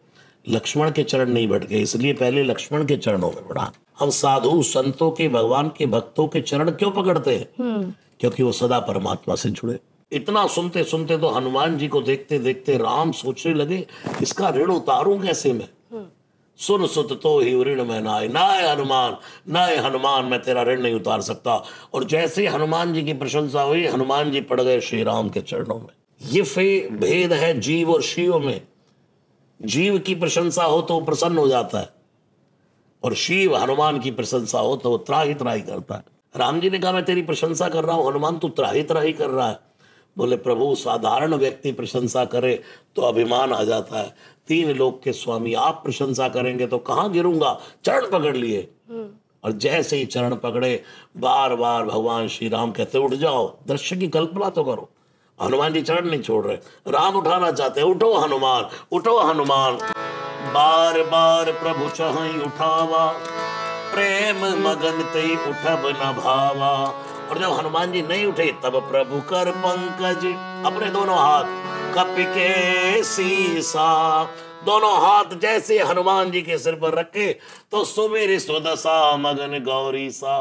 लक्ष्मण के चरण नहीं भटके, इसलिए पहले लक्ष्मण के चरणों में पड़ा। हम साधु संतों के, भगवान के भक्तों के चरण क्यों पकड़ते हैं? क्योंकि वो सदा परमात्मा से जुड़े। इतना सुनते सुनते तो हनुमान जी को देखते देखते राम सोचने लगे इसका ऋण उतारूं कैसे मैं। सुन सुत तो ही ऋण में नाय, नाय हनुमान, नाय हनुमान, मैं तेरा ऋण नहीं उतार सकता। और जैसे हनुमान जी की प्रशंसा हुई, हनुमान जी पड़ गए श्री राम के चरणों में। ये भेद है जीव और शिव में। जीव की प्रशंसा हो तो वो प्रसन्न हो जाता है, और शिव हनुमान की प्रशंसा हो तो वो त्राही त्राही करता है। राम जी ने कहा मैं तेरी प्रशंसा कर रहा हूं, हनुमान तू त्राही त्राही कर रहा है। बोले प्रभु साधारण व्यक्ति प्रशंसा करे तो अभिमान आ जाता है, तीन लोक के स्वामी आप प्रशंसा करेंगे तो कहाँ गिरूंगा। चरण पकड़ लिए, और जैसे ही चरण पकड़े बार बार भगवान श्री राम कहते उठ जाओ, दृश्य की कल्पना तो करो। हनुमान जी चरण नहीं छोड़ रहे, राम उठाना चाहते, उठो हनुमान, उठो हनुमान। बार बार प्रभु चाहि उठावा, प्रेम मगन ते उठब न भावा। और जब हनुमान जी नहीं उठे तब प्रभु कर पंकज, अपने दोनों हाथ कपि के सीसा, दोनों हाथ जैसे हनुमान जी के सिर पर रखे तो सुमेर स्वदशा मगन गौरी सा।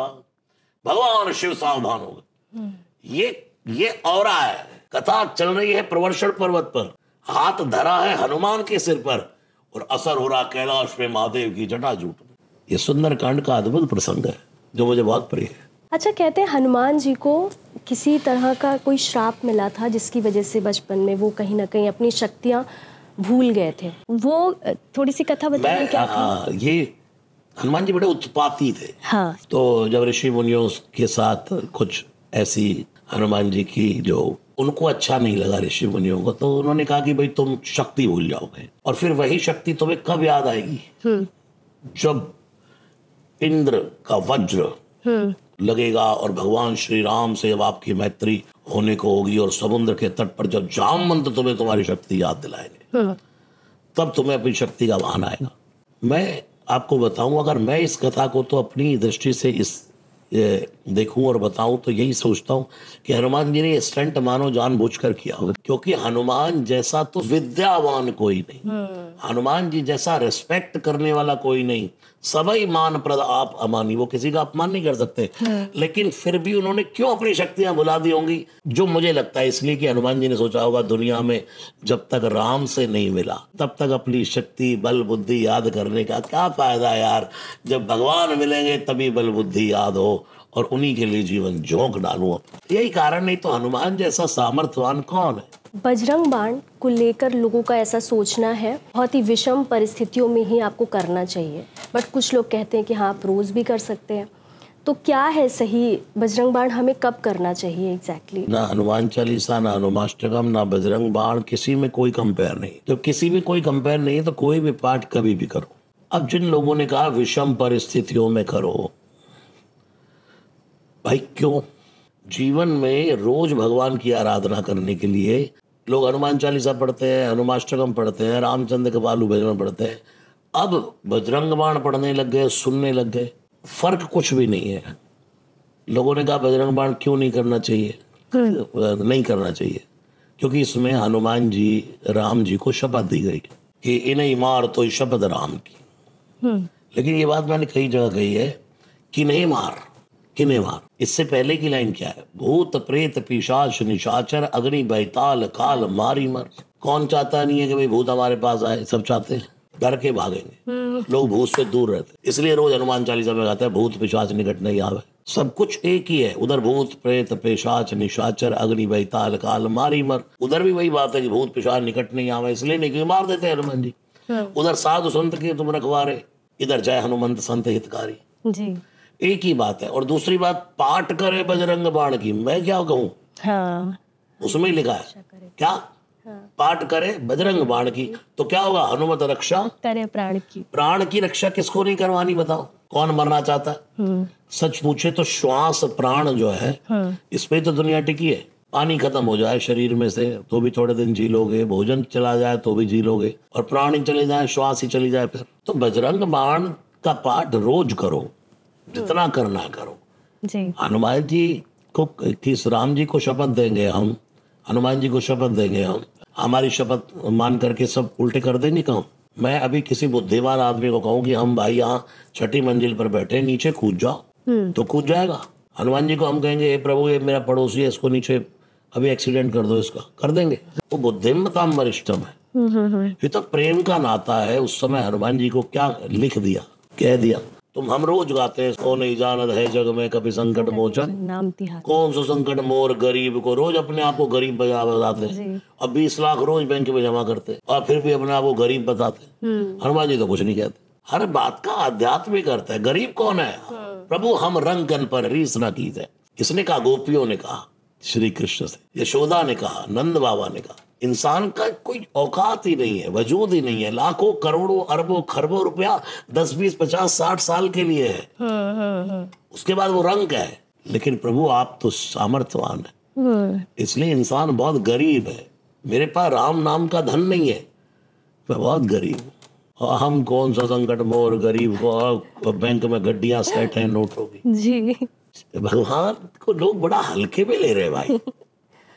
भगवान शिव सावधान हो गए। ये औरा है। कथा चल रही है प्रवर्षण पर्वत पर, हाथ धरा है हनुमान के सिर पर और असर हो रहा कैलाश में महादेव की जटाजूट में। ये सुंदरकांड का अद्भुत प्रसंग है जो मुझे बहुत प्रिय है। अच्छा, कहते हैं हनुमान जी को किसी तरह का कोई श्राप मिला था जिसकी वजह से बचपन में वो कहीं ना कहीं अपनी शक्तियां भूल गए थे। वो थोड़ी सी कथा बताइए क्या थी? ये हनुमान जी बड़े उत्पाती थे। हाँ। तो जब ऋषि मुनियों के साथ कुछ ऐसी हनुमान जी की जो उनको अच्छा नहीं लगा ऋषि मुनियों को, तो उन्होंने कहा कि भाई तुम शक्ति भूल जाओगे, और फिर वही शक्ति तुम्हें कब याद आएगी? जब इंद्र का वज्र लगेगा और भगवान श्री राम से जब आपकी मैत्री होने को होगी, और समुद्र के तट पर जब जामवंत तुम्हें तुम्हारी शक्ति याद दिलाएंगे तब तुम्हें अपनी शक्ति का भान आएगा। मैं आपको बताऊं, अगर मैं इस कथा को तो अपनी दृष्टि से देखूं और बताऊं तो यही सोचता हूं कि हनुमान जी ने ये स्टंट मानो जानबूझकर किया होगा, क्योंकि हनुमान जैसा तो विद्यावान कोई नहीं, हनुमान जी जैसा रिस्पेक्ट करने वाला कोई नहीं। सबई मान प्रद आप अमानी, वो किसी का अपमान नहीं कर सकते, लेकिन फिर भी उन्होंने क्यों अपनी शक्तियां बुला दी होंगी? जो मुझे लगता है इसलिए कि हनुमान जी ने सोचा होगा दुनिया में जब तक राम से नहीं मिला तब तक अपनी शक्ति बल बुद्धि याद करने का क्या फायदा यार, जब भगवान मिलेंगे तभी बल बुद्धि याद हो और उन्हीं के लिए जीवन झोंक डालूं। यही कारण, नहीं तो हनुमान जैसा सामर्थ्यवान कौन है? बजरंग बाण को लेकर लोगों का ऐसा सोचना है बहुत ही विषम परिस्थितियों में ही आपको करना चाहिए, बट कुछ लोग कहते हैं कि हाँ आप रोज भी कर सकते हैं। तो क्या है सही, बजरंग बाण हमें कब करना चाहिए एग्जैक्टली? ना हनुमान चालीसा, ना हनुमाष्टकम, ना बजरंग बाण, किसी में कोई कंपेयर नहीं। तो किसी में कोई कंपेयर नहीं है तो कोई भी पाठ कभी भी करो। अब जिन लोगों ने कहा विषम परिस्थितियों में करो, भाई क्यों? जीवन में रोज भगवान की आराधना करने के लिए लोग हनुमान चालीसा पढ़ते हैं, हनुमाष्टकम पढ़ते हैं, रामचंद्र के बालू भजन पढ़ते हैं, अब बजरंग बाण पढ़ने लग गए, सुनने लग गए। फर्क कुछ भी नहीं है। लोगों ने कहा बजरंग बाण क्यों नहीं करना चाहिए? नहीं करना चाहिए क्योंकि इसमें हनुमान जी राम जी को शपथ दी गई कि इन्हें मार तो शपथ राम की। लेकिन ये बात मैंने कई जगह कही है कि नहीं मार, किन्हें मार। इससे पहले की लाइन क्या है? भूत प्रेत पिशाच निशाचर अग्नि बैताल काल मारी मर। कौन चाहता नहीं है कि भाई भूत हमारे पास आए? सब चाहते हैं, डर के भागेंगे। लोग भूत से दूर रहते, इसलिए रोज हनुमान चालीसा में गाते हैं भूत पिशाच निकट नहीं आवे। सब कुछ एक ही है, उधर भूत प्रेत पिशाच निशाचर अग्नि बैताल काल मारी मर, उधर भी वही बात है कि भूत पिशाच निकट नहीं आवे, इसलिए नहीं कि मार देते हैं हनुमान जी। उधर साधु संत के तुम रखवारे, इधर जय हनुमंत संत हितकारी जी, एक ही बात है। और दूसरी बात, पाठ करे बजरंग बाण की, मैं क्या कहूँ? हाँ, उसमें लिखा है क्या? पाठ करे बजरंग बाण की, तो क्या होगा? हनुमत रक्षा करे प्राण की। प्राण की रक्षा किसको नहीं करवानी बताओ? कौन मरना चाहता है? सच पूछे तो श्वास प्राण जो है इस पे तो दुनिया टिकी है। पानी खत्म हो जाए शरीर में से तो भी थोड़े दिन जी लोगे, भोजन चला जाए तो भी जी लोगे, और प्राण ही चले जाए, श्वास ही चली जाए फिर। तो बजरंग बाण का पाठ रोज करो, जितना करना करो। जी, हनुमान जी को, किस राम जी को शपथ देंगे हम, हनुमान जी को शपथ देंगे हम, हमारी शपथ मान करके सब उल्टे कर देंगे काम। मैं अभी किसी बुद्धिमान आदमी को कहूँ कि हम भाई यहाँ छठी मंजिल पर बैठे, नीचे कूद जाओ, तो कूद जाएगा। हनुमान जी को हम कहेंगे हे प्रभु ये मेरा पड़ोसी है, इसको नीचे अभी एक्सीडेंट कर दो, इसका कर देंगे। वो बुद्धिमताम वरिष्ठम है, ये तो प्रेम का नाता है। उस समय हनुमान जी को क्या लिख दिया, कह दिया। तुम हम रोज गाते हैं, सो नहीं जानत है जग में कभी संकट मोचन, नाम तिहार। कौन सा संकट मोर गरीब को, रोज अपने आप को गरीब बताते हैं। अब 20 लाख रोज बैंक में जमा करते हैं और फिर भी अपने आप को गरीब बताते हैं। हनुमान जी तो कुछ नहीं कहते, हर बात का आध्यात्मिक अर्थ है। गरीब कौन है? प्रभु हम रंगन पर रीस न कीजिए। किसने कहा? गोपियों ने कहा, श्री कृष्ण से, यशोदा ने कहा, नंद बाबा ने कहा। इंसान का कोई औकात ही नहीं है, वजूद ही नहीं है। लाखों करोड़ों अरबों खरबों रुपया 10 20 50 60 साल के लिए है, उसके बाद वो रंग है। लेकिन प्रभु आप तो सामर्थ्यवान है, इसलिए इंसान बहुत गरीब है। मेरे पास राम नाम का धन नहीं है, मैं बहुत गरीब हूँ। और हम कौन सा संकट मोर गरीब को, बैंक में गड्डियां सेट हैं नोटों की। जी, भगवान को लोग बड़ा हल्के में ले रहे भाई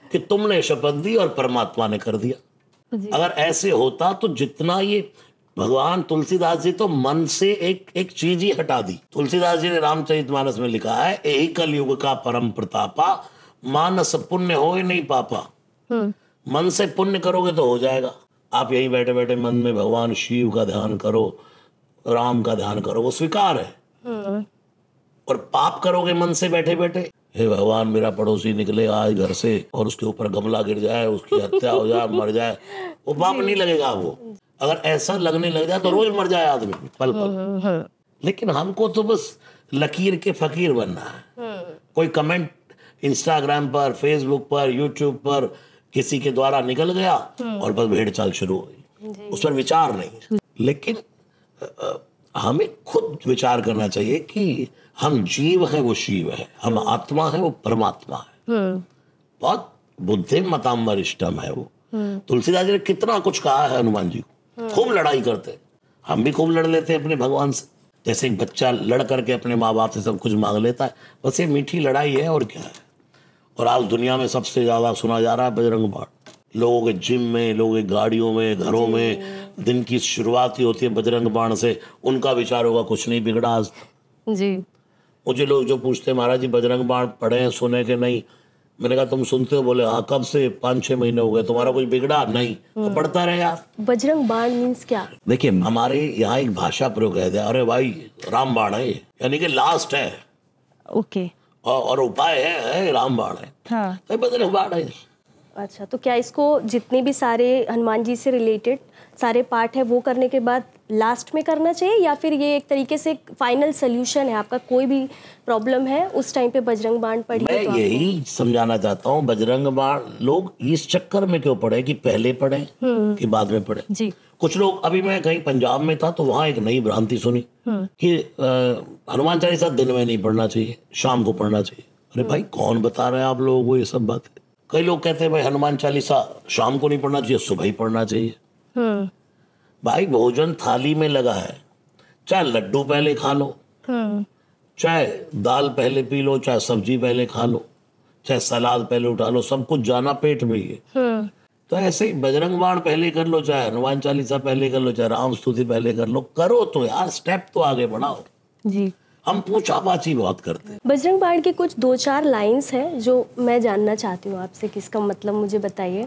कि तुमने शपथ दी और परमात्मा ने कर दिया। अगर ऐसे होता तो जितना ये भगवान तुलसीदास जी तो मन से एक चीज ही हटा दी। तुलसीदास जी ने रामचरितमानस में लिखा है, यही कलयुग का परम प्रतापा, मानस पुण्य हो नहीं पापा। मन से पुण्य करोगे तो हो जाएगा। आप यहीं बैठे बैठे मन में भगवान शिव का ध्यान करो, राम का ध्यान करो, वो स्वीकार है। और पाप करोगे मन से बैठे बैठे, हे भगवान मेरा पड़ोसी निकले आज घर से और उसके ऊपर गमला गिर जाए, उसकी हत्या हो जाए, मर जाए, वो पाप नहीं लगेगा। वो अगर ऐसा लगने लग जाए तो रोज मर जाए आदमी पल पल। लेकिन हमको तो बस लकीर के फकीर बनना है। कोई कमेंट इंस्टाग्राम पर, फेसबुक पर, यूट्यूब पर किसी के द्वारा निकल गया और बस भेड़ चाल शुरू हो गई, उस पर विचार नहीं। लेकिन हमें खुद विचार करना चाहिए कि हम जीव है वो शिव है, हम आत्मा है वो परमात्मा है। बहुत बुद्धिमताम वरिष्ठम है वो। तुलसीदास जी ने कितना कुछ कहा है हनुमान जी को, खूब लड़ाई करते। हम भी खूब लड़ लेते हैं अपने भगवान से, जैसे एक बच्चा लड़ करके अपने माँ बाप से सब कुछ मांग लेता है, बस ये मीठी लड़ाई है और क्या है। और आज दुनिया में सबसे ज्यादा सुना जा रहा है बजरंग बाण। लोगों के जिम में, लोगों के गाड़ियों में, घरों में दिन की शुरुआत ही होती है बजरंग बाण से। उनका विचार होगा कुछ नहीं बिगड़ा आज तक। जी। मुझे लोग जो पूछते हैं महाराज जी बजरंग बाण पढ़े हैं, सुने के नहीं, मैंने कहा तुम सुनते हो? बोले हाँ। कब से? 5-6 महीने हो गए। तुम्हारा कुछ बिगड़ा नहीं? तो पढ़ता रहे यार। बजरंग बाण मीन्स क्या? देखिए हमारे यहाँ एक भाषा प्रयोग है, अरे भाई राम बाण है, यानी कि लास्ट है। ओके। और उपाय है राम बाण है। हाँ। तो बजरंग बाण है। अच्छा, तो क्या इसको जितने भी सारे हनुमान जी से रिलेटेड सारे पार्ट है वो करने के बाद लास्ट में करना चाहिए, या फिर ये एक तरीके से फाइनल सोल्यूशन है? आपका कोई भी प्रॉब्लम है उस टाइम पे बजरंग बाण पढ़िए। मैं तो यही समझाना चाहता हूँ, बजरंग बाण लोग इस चक्कर में क्यों पढ़े कि पहले पढ़े कि बाद में पढ़े। जी। कुछ लोग, अभी मैं कहीं पंजाब में था तो वहां एक नई भ्रांति सुनी कि हनुमान चालीसा दिन में नहीं पढ़ना चाहिए, शाम को पढ़ना चाहिए। अरे भाई कौन बता रहे हैं आप लोगों को ये सब बातें? कई लोग कहते हैं भाई हनुमान चालीसा शाम को नहीं पढ़ना चाहिए, सुबह ही पढ़ना चाहिए। भाई भोजन थाली में लगा है, चाहे लड्डू पहले खा लो, चाहे दाल पहले पी लो, चाहे सब्जी पहले खा लो, चाहे सलाद पहले उठा लो, सब कुछ जाना पेट में ही है। तो ऐसे ही बजरंग बाण पहले कर लो, चाहे हनुमान चालीसा पहले कर लो, चाहे राम स्तुति पहले कर लो, करो तो यार, स्टेप तो आगे बढ़ाओ। जी। हम पूछापाछी बहुत करते हैं। बजरंग बाण के कुछ 2-4 लाइंस हैं जो मैं जानना चाहती हूँ आपसे, किसका मतलब मुझे बताइए।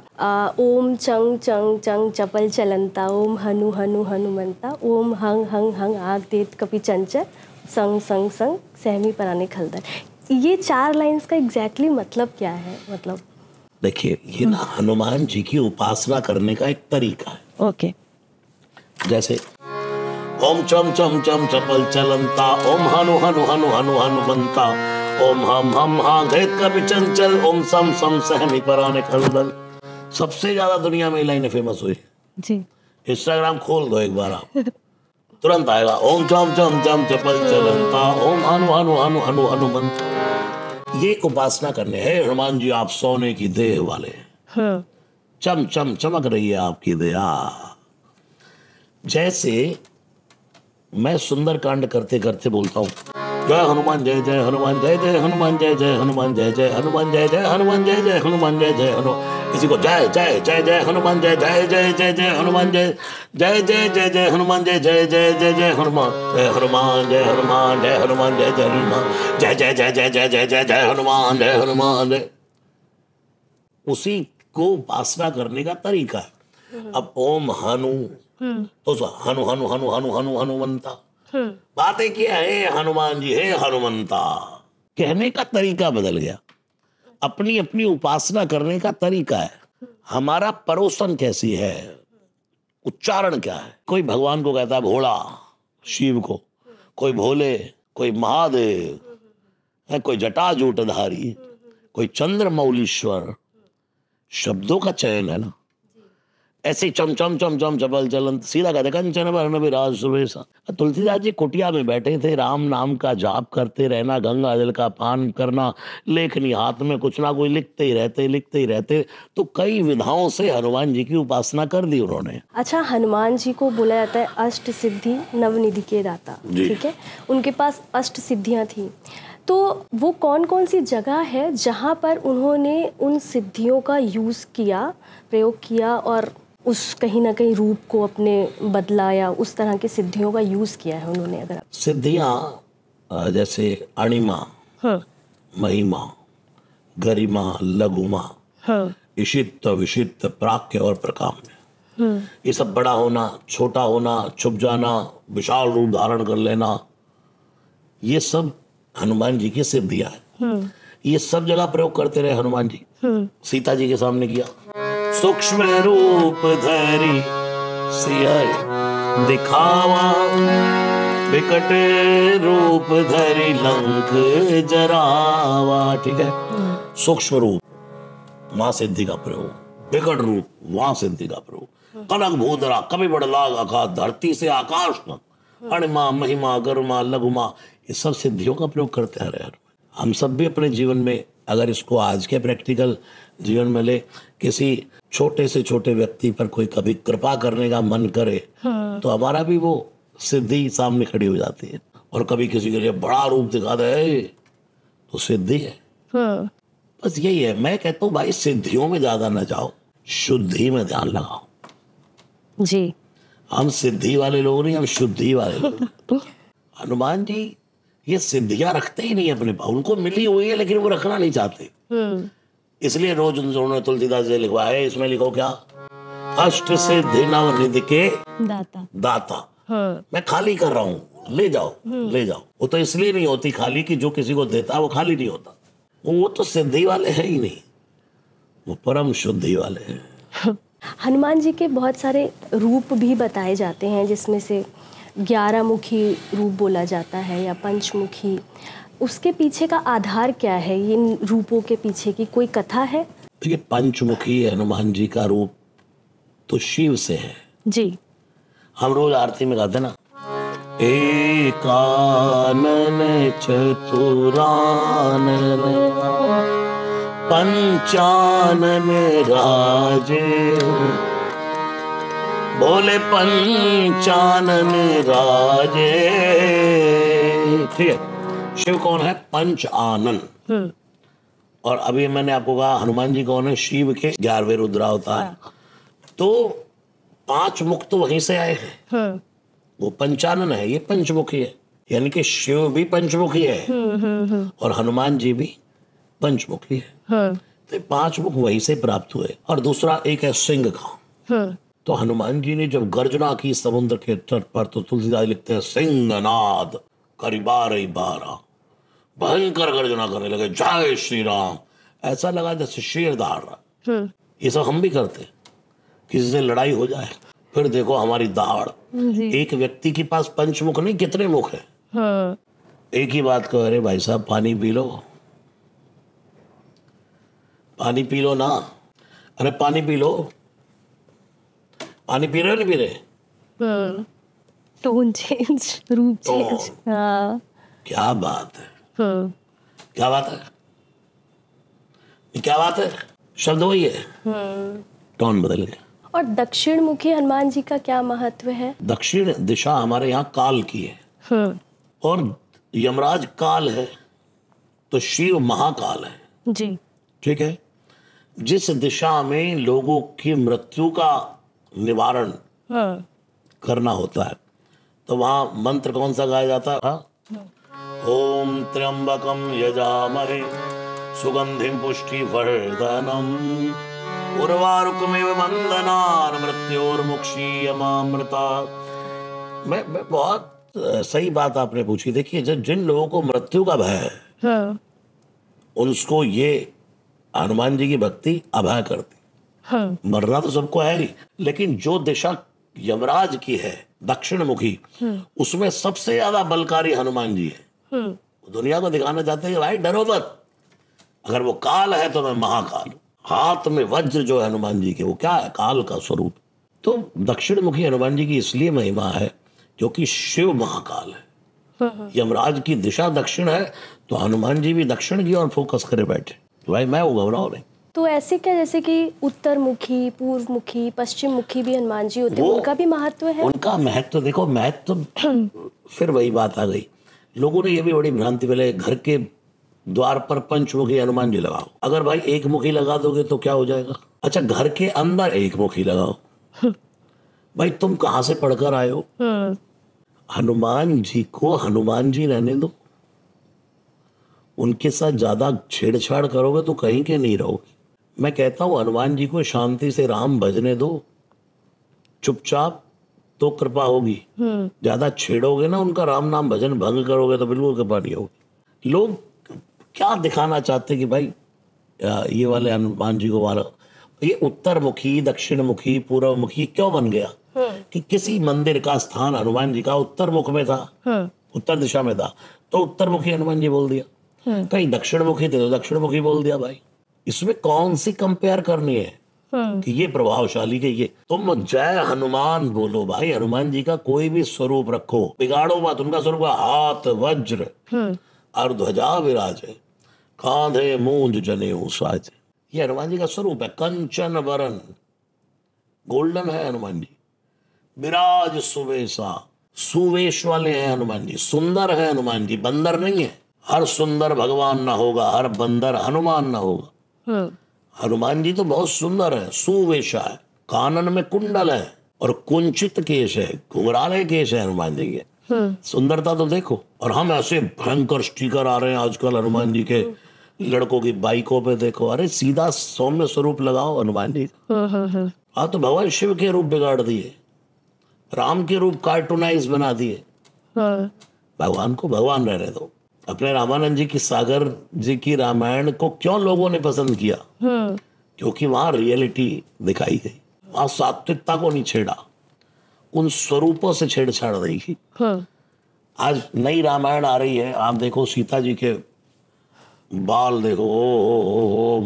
ओम चंग चंग चंग चपल चलंता, ओम हनु हनु हनुमंता, ओम हंग हंग हंग आग देत कपि चंचल, संग संग संग सहमी पराने खलदर। ये 4 लाइंस का एग्जैक्टली मतलब क्या है? मतलब देखिए ये ना हनुमान जी की उपासना करने का एक तरीका है। ओके। जैसे ओम चम चम चम चपल चलंता, ओम हनु हनु हनु हनु हनुमंता, ओम हम हा घेत कभी चंचल, ओम सम सम सहमी पराने खलदल। सबसे ज्यादा दुनिया में ये लाइनें फेमस हुई। जी। इंस्टाग्राम खोल दो एक बार आप, तुरंत आएगा ओम चम चम चम चपल चलंता, ओम हनु हनु हनु हनु हनुमंता। ये उपासना करने है हनुमान जी, आप सोने की देह वाले, चम चम चमक रही है आपकी दया। जैसे मैं सुंदर कांड करते करते बोलता हूँ जय हनुमान जय जय हनुमान जय जय हनुमान जय जय हनुमान जय जय हनुमान जय जय हनुमान जय जय हनुमान जय जय हनुमान, किसी को जय जय जय जय हनुमान जय जय जय जय जय हनुमान जय जय जय जय जय हनुमान जय जय जय जय जय हनुमान, जय हनुमान जय हनुमान जय हनुमान जय जय हनुमान, जय जय जय जय जय जय जय जय हनुमान जय हनुमान जय। उसी को उपासना करने का तरीका है। अब ओम हनु तो हनु हनु हनु हनु हनु हनुमंता, बातें क्या है हनुमान जी है हनुमंता, कहने का तरीका बदल गया। अपनी अपनी उपासना करने का तरीका है। हमारा परोसन कैसी है, उच्चारण क्या है। कोई भगवान को कहता है भोला, शिव को, कोई भोले, कोई महादेव है, कोई जटाजूटधारी, कोई चंद्रमौलीश्वर। शब्दों का चयन है ना। ऐसे चम चम चम चम चपल चलन, सीधा कहते कंचन वर्ण विराज सुबेसा। तुलसीदास जी कुटिया में बैठे थे, राम नाम का जाप करते रहना, गंगा जल का पान करना, लेखनी हाथ में कुछ ना कोई लिखते ही रहते। तो कई विधाओं से हनुमान जी की उपासना कर दी उन्होंने। अच्छा, हनुमान जी को बोला जाता है अष्ट सिद्धि नवनिधि के दाता, ठीक है? उनके पास अष्ट सिद्धियां थी, तो वो कौन कौन सी जगह है जहाँ पर उन्होंने उन सिद्धियों का यूज़ किया, प्रयोग किया, और उस कहीं ना कहीं रूप को अपने बदला, या उस तरह की सिद्धियों का यूज़ किया है उन्होंने? अगर सिद्धियाँ जैसे अणिमा, महिमा, गरिमा, लघुमा, इशित विशित, प्राक्य और प्रकाम्य, ये सब बड़ा होना, छोटा होना, छुप जाना, विशाल रूप धारण कर लेना, ये सब हनुमान जी की सिद्धियां हैं। ये सब जगह प्रयोग करते रहे हनुमान जी। सीता जी के सामने किया, सूक्ष्म रूप धरी सिय दिखावा, विकट रूप धरी लंक जरावा। ठीक है, सूक्ष्म रूप वहां सिद्धि का प्रयोग, विकट रूप वहां सिद्धि का प्रयोग, कनक भूधरा कभी बड़लाग आकाश, धरती से आकाश तक, अणिमा, महिमा, गरिमा, लघुमा, ये सब सिद्धियों का प्रयोग करते आ रहे हैं। हम सब भी अपने जीवन में अगर इसको आज के प्रैक्टिकल जीवन में ले, किसी छोटे से छोटे व्यक्ति पर कोई कभी कृपा करने का मन करे तो हमारा भी वो सिद्धि सामने खड़ी हो जाती है। और कभी किसी के लिए बड़ा रूप दिखा दे तो सिद्धि है। बस यही है, मैं कहता हूँ भाई सिद्धियों में ज्यादा न जाओ, शुद्धि में ध्यान लगाओ जी। हम सिद्धि वाले लोग नहीं, हम शुद्धि वाले लोग। हनुमान जी ये सिद्धियां रखते ही नहीं अपने पास, उनको मिली हुई है लेकिन वो रखना नहीं चाहते। इसलिए रोज उन्होंने तुलसीदास जी लिखवाया है, इसमें लिखो क्या, अष्ट सिद्धि नवनिधि के दाता। मैं खाली कर रहा हूँ, ले जाओ ले जाओ। वो तो इसलिए नहीं होती खाली कि जो किसी को देता वो खाली नहीं होता, वो तो सिद्धि वाले हैं ही नहीं, वो परम शुद्धि वाले हैं। हनुमान जी के बहुत सारे रूप भी बताए जाते हैं, जिसमें से 11 मुखी रूप बोला जाता है या पंचमुखी। उसके पीछे का आधार क्या है, इन रूपों के पीछे की कोई कथा है? ये पंचमुखी हनुमान जी का रूप तो शिव से है जी। हम रोज आरती में गाते ना, एकानन चतुरानन पंचानन राजे, बोले पंचानन राजे। ठीक है, शिव कौन है? पंच आनन। और अभी मैंने आपको कहा हनुमान जी कौन है? शिव के 11वें रुद्रावतार। तो 5 मुख तो वहीं से आए हैं, वो पंचानन है, ये पंचमुखी है, यानी कि शिव भी पंचमुखी है और हनुमान जी भी पंचमुखी है। तो 5 मुख वहीं से प्राप्त हुए। और दूसरा एक है सिंह का। तो हनुमान जी ने जब गर्जना की समुद्र के तट पर, तो तुलसीदास लिखते हैं सिंहनाद करी 12 भयंकर गर्जना करने लगे, जय श्री राम। ऐसा लगा जैसे शेर दहाड़ रहा। ये सब हम भी करते हैं, किसी से लड़ाई हो जाए फिर देखो हमारी दहाड़। एक व्यक्ति के पास 5 मुख नहीं, कितने मुख है। एक ही बात कहो, अरे भाई साहब पानी पी लो, पानी पी लो ना, अरे पानी पी लो, पानी पी रहे हो नहीं पी रहे? टोन चेंज, रूप चेंज। हाँ, क्या बात है, क्या बात है, क्या बात है, शब्द वही है, टोन बदल गया। और दक्षिण मुखी हनुमान जी का क्या महत्व है? दक्षिण दिशा हमारे यहाँ काल की है और यमराज काल है, तो शिव महाकाल है जी। ठीक है। जिस दिशा में लोगों की मृत्यु का निवारण करना होता है, तो वहां मंत्र कौन सा गाया जाता है? ओम त्र्यंबकम यजामहे सुगंधिम पुष्टिवर्धनम उर्वारुकमेव बंधनान् मृत्योर्मुक्षीयमामृता। मैं बहुत सही बात आपने पूछी। देखिए, जब जिन लोगों को मृत्यु का भय है उसको ये हनुमान जी की भक्ति अभय करती। मरना तो सबको है ही, लेकिन जो दिशा यमराज की है दक्षिण मुखी, उसमें सबसे ज्यादा बलकारी हनुमान जी है। दुनिया को दिखाना चाहते हैं कि भाई डरो मत, अगर वो काल है तो मैं महाकाल हूं। हाथ में वज्र जो है हनुमान जी के, वो क्या है? काल का स्वरूप। तो दक्षिण मुखी हनुमान जी की इसलिए महिमा है क्योंकि शिव महाकाल है। यमराज की दिशा दक्षिण है, तो हनुमान जी भी दक्षिण की ओर फोकस करे बैठे, भाई मैं वो घबराओ नहीं। तो ऐसे क्या, जैसे कि उत्तर मुखी, पूर्व मुखी, पश्चिम मुखी भी हनुमान जी होते हैं, उनका भी महत्व है? उनका महत्व देखो, महत्व फिर वही बात आ गई। लोगों ने ये भी बड़ी भ्रांति पहले, घर के द्वार पर पंचमुखी हनुमान जी लगाओ। अगर भाई एक मुखी लगा दोगे तो क्या हो जाएगा? अच्छा, घर के अंदर एक मुखी लगाओ। भाई तुम कहां से पढ़कर आए हो? हनुमान जी को हनुमान जी रहने दो, उनके साथ ज्यादा छेड़छाड़ करोगे तो कहीं के नहीं रहोगे। मैं कहता हूं हनुमान जी को शांति से राम भजने दो, चुपचाप, तो कृपा होगी। ज्यादा छेड़ोगे ना उनका राम नाम भजन भंग करोगे तो बिल्कुल कृपा नहीं होगी। लोग क्या दिखाना चाहते कि भाई ये वाले हनुमान जी को मारो। ये उत्तर मुखी, दक्षिण मुखी, पूर्व मुखी क्यों बन गया? कि किसी मंदिर का स्थान हनुमान जी का उत्तर मुख में था, उत्तर दिशा में था, तो उत्तर मुखी हनुमान जी बोल दिया। कहीं दक्षिण मुखी थे तो दक्षिण मुखी बोल दिया। भाई इसमें कौन सी कंपेयर करनी है कि ये प्रभावशाली के ये? तुम जय हनुमान बोलो भाई, हनुमान जी का कोई भी स्वरूप रखो, बिगाड़ो मत उनका स्वरूप। हाथ वज्र और ध्वजा विराजे, कांधे मूंज जनेऊ साज। ये हनुमान जी का स्वरूप है। कंचन वरन, गोल्डन है हनुमान जी। विराज सुवेशा, सुवेश वाले हैं हनुमान जी। सुंदर है हनुमान जी, बंदर नहीं है। हर सुंदर भगवान ना होगा, हर बंदर हनुमान ना होगा। हनुमान जी तो बहुत सुंदर है, सुवेशा है, कानन में कुंडल है और कुंचित केश है, घुंघराले केश है हनुमान जी के। सुंदरता तो देखो। और हम ऐसे भयंकर स्टिकर आ रहे हैं आजकल हनुमान जी के, लड़कों की बाइकों पे देखो। अरे सीधा सौम्य स्वरूप लगाओ हनुमान जी का। हाँ, तो भगवान शिव के रूप बिगाड़ दिए, राम के रूप कार्टूनाइज बना दिए। भगवान को भगवान रहने दो। अपने रामानंद जी की सागर जी की रामायण को क्यों लोगों ने पसंद किया? क्योंकि वहां रियलिटी दिखाई गई, वहां सात्विकता को नहीं छेड़ा, उन स्वरूपों से छेड़छाड़ नहीं की। आज नई रामायण आ रही है, आप देखो सीता जी के बाल देखो, ओ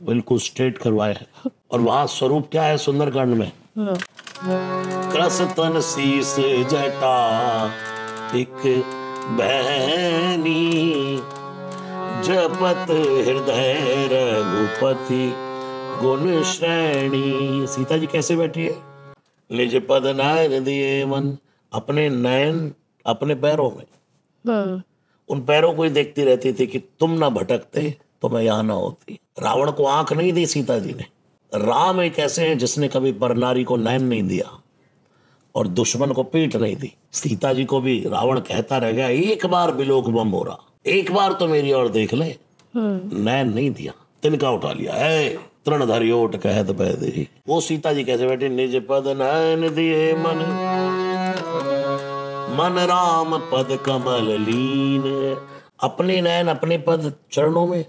बिल्कुल स्ट्रेट करवाए हैं। और वहां स्वरूप क्या है सुंदरकांड में? क्रस तन शीस जटा एक बहनी, जपत हृदय रघुपति गुण श्रेणी। सीता जी कैसे बैठी है? निज पद नयन दिए मन, अपने नयन अपने पैरों में, उन पैरों को ही देखती रहती थी कि तुम ना भटकते तो मैं यहां ना होती। रावण को आंख नहीं दी सीता जी ने। राम एक ऐसे हैं जिसने कभी परनारी को नयन नहीं दिया और दुश्मन को पीठ नहीं दी। सीता जी को भी रावण कहता रह गया, एक बार बिलोक बम हो रहा, एक बार तो मेरी ओर देख ले। नयन नहीं दिया, तिनका उठा लिया है, तृणधारी ओट कहत पैदे। वो सीता जी कैसे बैठे? निज पद नयन दिए मन, मन राम पद कमल लीन। अपने नयन अपने पद चरणों में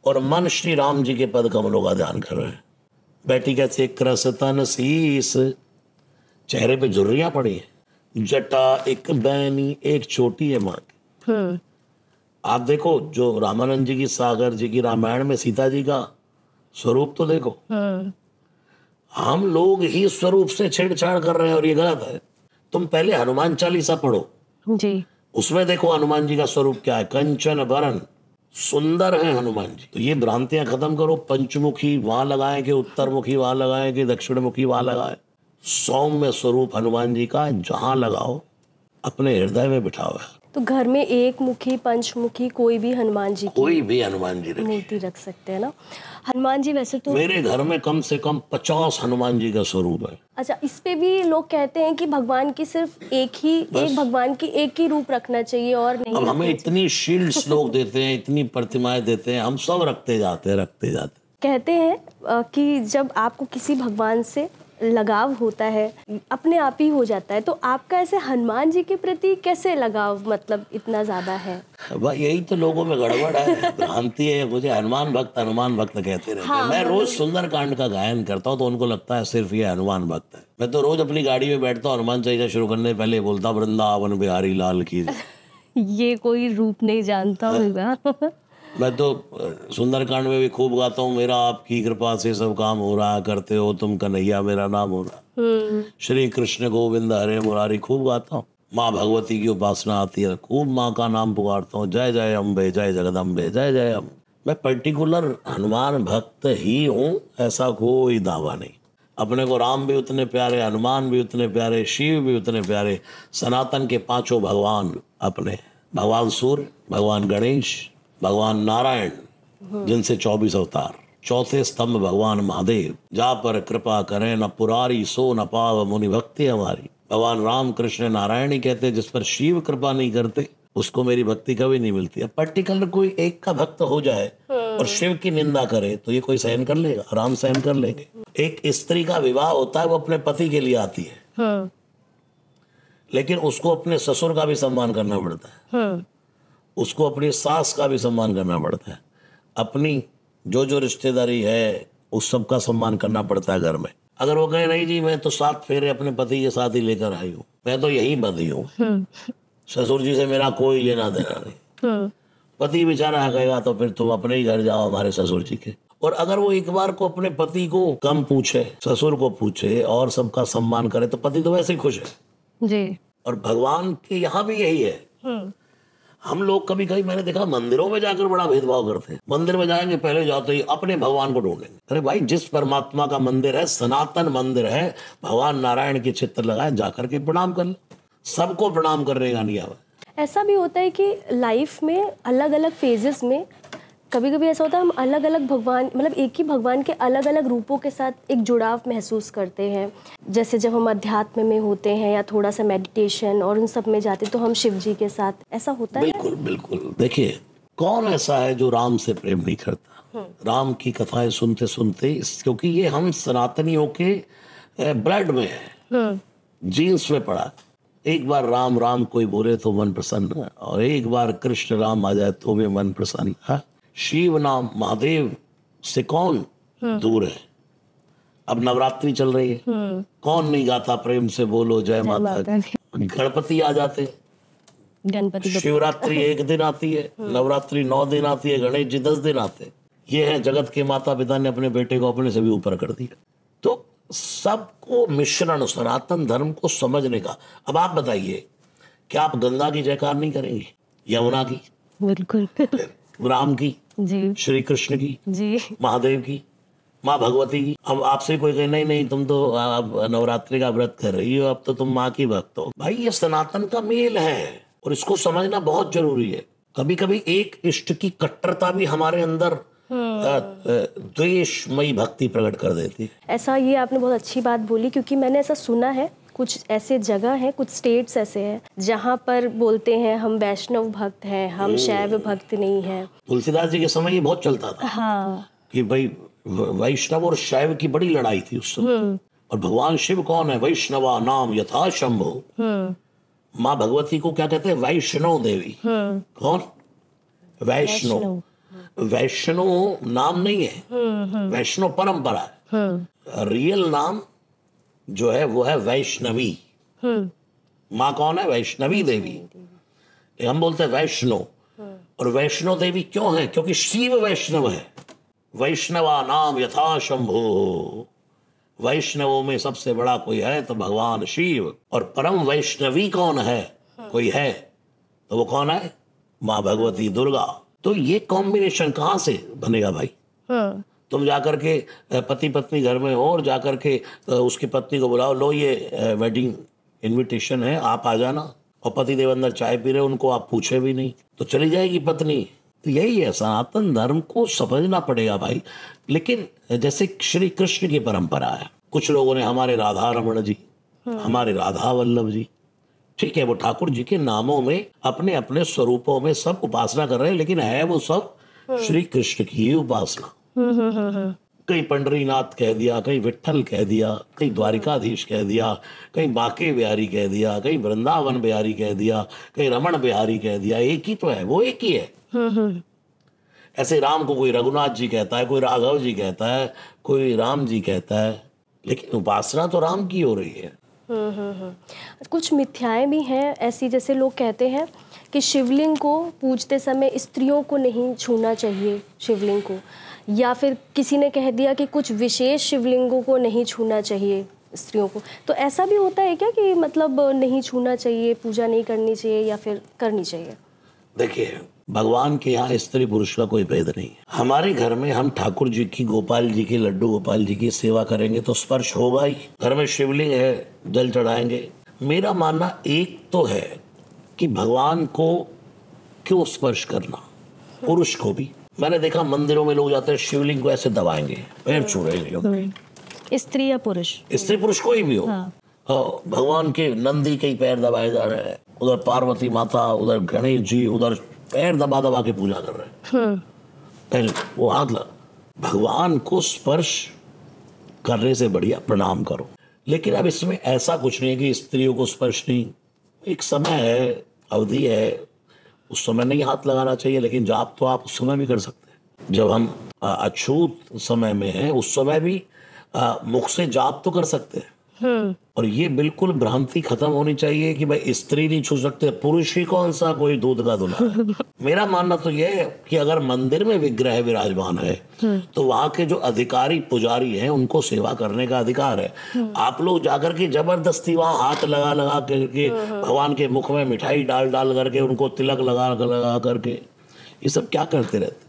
और मन श्री राम जी के पद कमलों का ध्यान कर रहे हैं। बैठी कैसे? क्रस तन शीस, चेहरे पे झुर्रियां पड़ी है, जटा एक बैनी, एक चोटी है मां की। आप देखो जो रामानंद जी की सागर जी की रामायण में सीता जी का स्वरूप तो देखो। हम लोग ही स्वरूप से छेड़छाड़ कर रहे हैं और ये गलत है। तुम पहले हनुमान चालीसा पढ़ो जी, उसमें देखो हनुमान जी का स्वरूप क्या है। कंचन वरन, सुंदर है हनुमान जी। तो ये भ्रांतियां खत्म करो। पंचमुखी वहां लगाए कि उत्तरमुखी वहां लगाए कि दक्षिणमुखी वहां लगाए। सौम्य स्वरूप हनुमान जी का जहां लगाओ अपने हृदय में बिठाओ। तो घर में एक मुखी, पंचमुखी, कोई भी हनुमान जी की कोई भी हनुमान जी रखिए। मूर्ति रख सकते हैं ना। हनुमान जी वैसे तो मेरे घर में कम से कम 50 हनुमान जी का स्वरूप है। अच्छा, इस पे भी लोग कहते हैं कि भगवान की सिर्फ एक भगवान की एक ही रूप रखना चाहिए और नहीं। अब हमें इतनी शील्ड्स लोग देते हैं, इतनी प्रतिमाएं देते हैं, हम सब रखते जाते हैं। कहते हैं कि जब आपको किसी भगवान से लगाव होता है अपने आप ही हो जाता है। तो आपका ऐसे हनुमान जी के प्रति कैसे लगाव मतलब इतना ज्यादा है? यही तो लोगों में गड़बड़ है, भ्रांति है। मुझे हनुमान भक्त कहते रहते हैं। मैं रोज सुंदरकांड का गायन करता हूँ तो उनको लगता है सिर्फ ये हनुमान भक्त है। मैं तो रोज अपनी गाड़ी में बैठता हूँ, हनुमान चालीसा शुरू करने से पहले बोलता वृंदावन बिहारी लाल की। ये कोई रूप नहीं जानता होगा। मैं तो सुंदरकांड में भी खूब गाता हूँ, मेरा आपकी कृपा से सब काम हो रहा, करते हो तुम कन्हैया मेरा नाम हो रहा। श्री कृष्ण गोविंद हरे मुरारी खूब गाता हूँ। माँ भगवती की उपासना आती है, खूब माँ का नाम पुकारता हूँ। जय जय अम्बे, जय जगदम्बे, जय जय अम्बे। मैं पर्टिकुलर हनुमान भक्त ही हूँ, ऐसा कोई दावा नहीं। अपने को राम भी उतने प्यारे, हनुमान भी उतने प्यारे, शिव भी उतने प्यारे। सनातन के 5 भगवान अपने, भगवान सूर्य, भगवान गणेश, भगवान नारायण जिनसे 24 अवतार, चौथे स्तंभ भगवान महादेव, जा पर कृपा करें न पुरारी सो न पाव मुनि भक्ति हमारी। भगवान राम कृष्ण नारायण ही कहते, जिस पर शिव कृपा नहीं करते उसको मेरी भक्ति कभी नहीं मिलती। अब पर्टिकुलर कोई एक का भक्त हो जाए और शिव की निंदा करे तो ये कोई सहन कर लेगा? राम सहन कर लेंगे। एक स्त्री का विवाह होता है, वो अपने पति के लिए आती है, लेकिन उसको अपने ससुर का भी सम्मान करना पड़ता है, उसको अपनी सास का भी सम्मान करना पड़ता है, अपनी जो रिश्तेदारी है उस सब का सम्मान करना पड़ता है घर में। अगर वो कहे नहीं जी मैं तो 7 फेरे अपने पति के साथ ही लेकर आई हूँ, मैं तो यही बंधी हूँ, ससुर जी से मेरा कोई लेना देना नहीं, पति बेचारा कहेगा तो फिर तुम अपने ही घर जाओ हमारे ससुर जी के। और अगर वो एक बार को अपने पति को कम पूछे, ससुर को पूछे और सबका सम्मान करे तो पति तो वैसे ही खुश है जी। और भगवान के यहाँ भी यही है। हम लोग कभी कभी मैंने देखा मंदिरों में जाकर बड़ा भेदभाव करते हैं। मंदिर में जाएंगे, पहले जाते ही अपने भगवान को ढूंढेंगे। अरे भाई, जिस परमात्मा का मंदिर है, सनातन मंदिर है, भगवान नारायण के चित्र लगाए, जाकर के प्रणाम कर लो। सबको प्रणाम करने का नहीं आवा। ऐसा भी होता है कि लाइफ में अलग अलग फेजेस में कभी कभी ऐसा होता है हम अलग अलग भगवान, मतलब एक ही भगवान के अलग अलग रूपों के साथ एक जुड़ाव महसूस करते हैं। जैसे जब हम अध्यात्म में होते हैं या थोड़ा सा मेडिटेशन और उन सब में जाते हैं तो हम शिव जी के साथ, ऐसा होता है। बिल्कुल बिल्कुल। देखिए, कौन ऐसा है जो राम से प्रेम नहीं करता? राम की कथाएं सुनते सुनते, क्योंकि ये हम सनातनियों के ब्लड में है, जीन्स में पड़ा। एक बार राम राम कोई बोले तो मन प्रसन्न, और एक बार कृष्ण राम आ जाए तो भी मन प्रसन्न है। शिव नाम महादेव से कौन दूर है? अब नवरात्रि चल रही है, कौन नहीं गाता प्रेम से बोलो जय माता दी। गणपति आ जाते, गणपति, शिवरात्रि एक दिन आती है, नवरात्रि 9 दिन आती है, गणेश जी 10 दिन आते हैं। ये है जगत के माता पिता ने अपने बेटे को अपने से भी ऊपर कर दिया। तो सबको मिश्रण, सनातन धर्म को समझने का। अब आप बताइए, क्या आप गंगा की जयकार नहीं करेंगे? यमुना की? बिल्कुल। राम की जी, श्री कृष्ण की जी, महादेव की, माँ भगवती की। अब आपसे कोई कहे नहीं नहीं तुम तो नवरात्रि का व्रत कर रही हो, अब तो तुम माँ की भक्त हो। भाई, ये सनातन का मेल है और इसको समझना बहुत जरूरी है। कभी कभी एक इष्ट की कट्टरता भी हमारे अंदर द्वेषमयी भक्ति प्रकट कर देती है। ऐसा, ये आपने बहुत अच्छी बात बोली, क्योंकि मैंने ऐसा सुना है कुछ ऐसे जगह हैं, कुछ स्टेट्स ऐसे हैं जहाँ पर बोलते हैं हम वैष्णव भक्त हैं, हम शैव भक्त नहीं हैं। तुलसीदास जी के समय ये बहुत चलता था। हाँ, कि भाई वैष्णव और शैव की बड़ी लड़ाई थी उस समय। और भगवान शिव कौन है? वैष्णवा नाम यथा शंभो। माँ भगवती को क्या कहते हैं? वैष्णव देवी। कौन? वैष्णव। वैष्णव नाम नहीं है, वैष्णव परंपरा है। रियल नाम जो है वो है वैष्णवी। माँ कौन है? वैष्णवी देवी। हम बोलते हैं वैष्णव। और वैष्णव देवी क्यों है? क्योंकि शिव वैष्णव है। वैष्णवा नाम यथा शंभो। वैष्णवों में सबसे बड़ा कोई है तो भगवान शिव। और परम वैष्णवी कौन है? कोई है तो वो कौन है? माँ भगवती दुर्गा। तो ये कॉम्बिनेशन कहाँ से बनेगा भाई? तुम जाकर के पति पत्नी घर में हो और जाकर के उसकी पत्नी को बुलाओ, लो ये वेडिंग इनविटेशन है, आप आ जाना। और पति देव अंदर चाय पी रहे, उनको आप पूछे भी नहीं, तो चली जाएगी पत्नी। तो यही है, सनातन धर्म को समझना पड़ेगा भाई। लेकिन जैसे श्री कृष्ण की परंपरा है, कुछ लोगों ने हमारे राधा रमण जी, हमारे राधा वल्लभ जी, ठीक है, वो ठाकुर जी के नामों में अपने अपने स्वरूपों में सब उपासना कर रहे हैं, लेकिन है वो सब श्री कृष्ण की ही उपासना। कहीं पंडरीनाथ कह दिया, कहीं विट्ठल कह दिया, कहीं द्वारिकाधीश कह दिया, कहीं बांके बिहारी कह दिया, कहीं वृंदावन बिहारी कह दिया, कहीं रमण बिहारी कह दिया। एक ही तो है, वो एक ही है। ऐसे राम को कोई रघुनाथ जी कहता है, कोई राघव जी कहता है, कोई राम जी कहता है, लेकिन उपासना तो राम की हो रही है। कुछ मिथ्याएं भी हैं ऐसी, जैसे लोग कहते हैं कि शिवलिंग को पूजते समय स्त्रियों को नहीं छूना चाहिए शिवलिंग को, या फिर किसी ने कह दिया कि कुछ विशेष शिवलिंगों को नहीं छूना चाहिए स्त्रियों को। तो ऐसा भी होता है क्या कि मतलब नहीं छूना चाहिए, पूजा नहीं करनी चाहिए या फिर करनी चाहिए? देखिए, भगवान के यहाँ स्त्री पुरुष का कोई भेद नहीं है। हमारे घर में हम ठाकुर जी की, गोपाल जी की, लड्डू गोपाल जी की सेवा करेंगे तो स्पर्श होगा ही। घर में शिवलिंग है, जल चढ़ाएंगे। मेरा मानना एक तो है कि भगवान को क्यों स्पर्श करना, पुरुष को भी। मैंने देखा मंदिरों में लोग जाते हैं, शिवलिंग को ऐसे दबाएंगे, पैर छूएंगे। स्त्री या पुरुष? स्त्री पुरुष कोई भी हो। हाँ, भगवान के नंदी के पैर दबाए जा रहे हैं, उधर पार्वती माता, उधर गणेश जी, उधर पैर दबा दबा के पूजा कर रहे हैं। पहले वो हाथ भगवान को स्पर्श करने से बढ़िया प्रणाम करो। लेकिन अब इसमें ऐसा कुछ नहीं है कि स्त्रियों को स्पर्श नहीं। एक समय है, अवधि है, उस समय नहीं हाथ लगाना चाहिए, लेकिन जाप तो आप उस समय भी कर सकते हैं। जब हम अछूत समय में हैं, उस समय भी मुख से जाप तो कर सकते हैं। और ये बिल्कुल भ्रांति खत्म होनी चाहिए कि भाई स्त्री नहीं छू सकते, पुरुष ही कौन सा कोई दूध का दूल्हा है। मेरा मानना तो ये है कि अगर मंदिर में विग्रह विराजमान है तो वहां के जो अधिकारी पुजारी हैं उनको सेवा करने का अधिकार है। आप लोग जाकर के जबरदस्ती वहां हाथ लगा लगा करके भगवान के मुख में मिठाई डाल डाल करके उनको तिलक लगा लगा करके ये सब क्या करते रहते।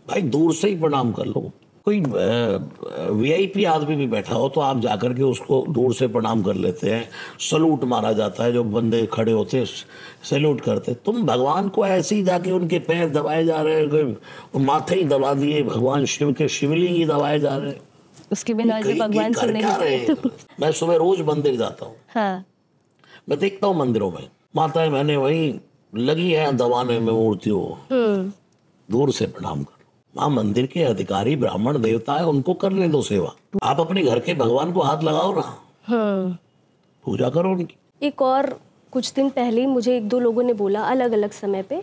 भाई दूर से ही प्रणाम कर लो। कोई वीआईपी आदमी भी बैठा हो तो आप जाकर के उसको दूर से प्रणाम कर लेते हैं, सलूट मारा जाता है, जो बंदे खड़े होते हैं सैल्यूट करते। तुम भगवान को ऐसे ही जाके उनके पैर दबाए जा रहे हैं, माथे ही दबा दिए, भगवान शिव के शिवलिंग ही दबाए जा रहे हैं, उसके बिना जो भगवान सुनेंगे। मैं सुबह रोज मंदिर जाता हूँ, हाँ। मैं देखता हूँ मंदिरों में माताएं मैंने वही लगी है दबाने में मूर्तियों, दूर से प्रणाम कर। वहाँ मंदिर के अधिकारी ब्राह्मण देवता है, उनको करने दो सेवा। आप अपने घर के भगवान को हाथ लगाओ ना, पूजा करो उनकी। एक और कुछ दिन पहले मुझे एक दो लोगों ने बोला अलग अलग समय पे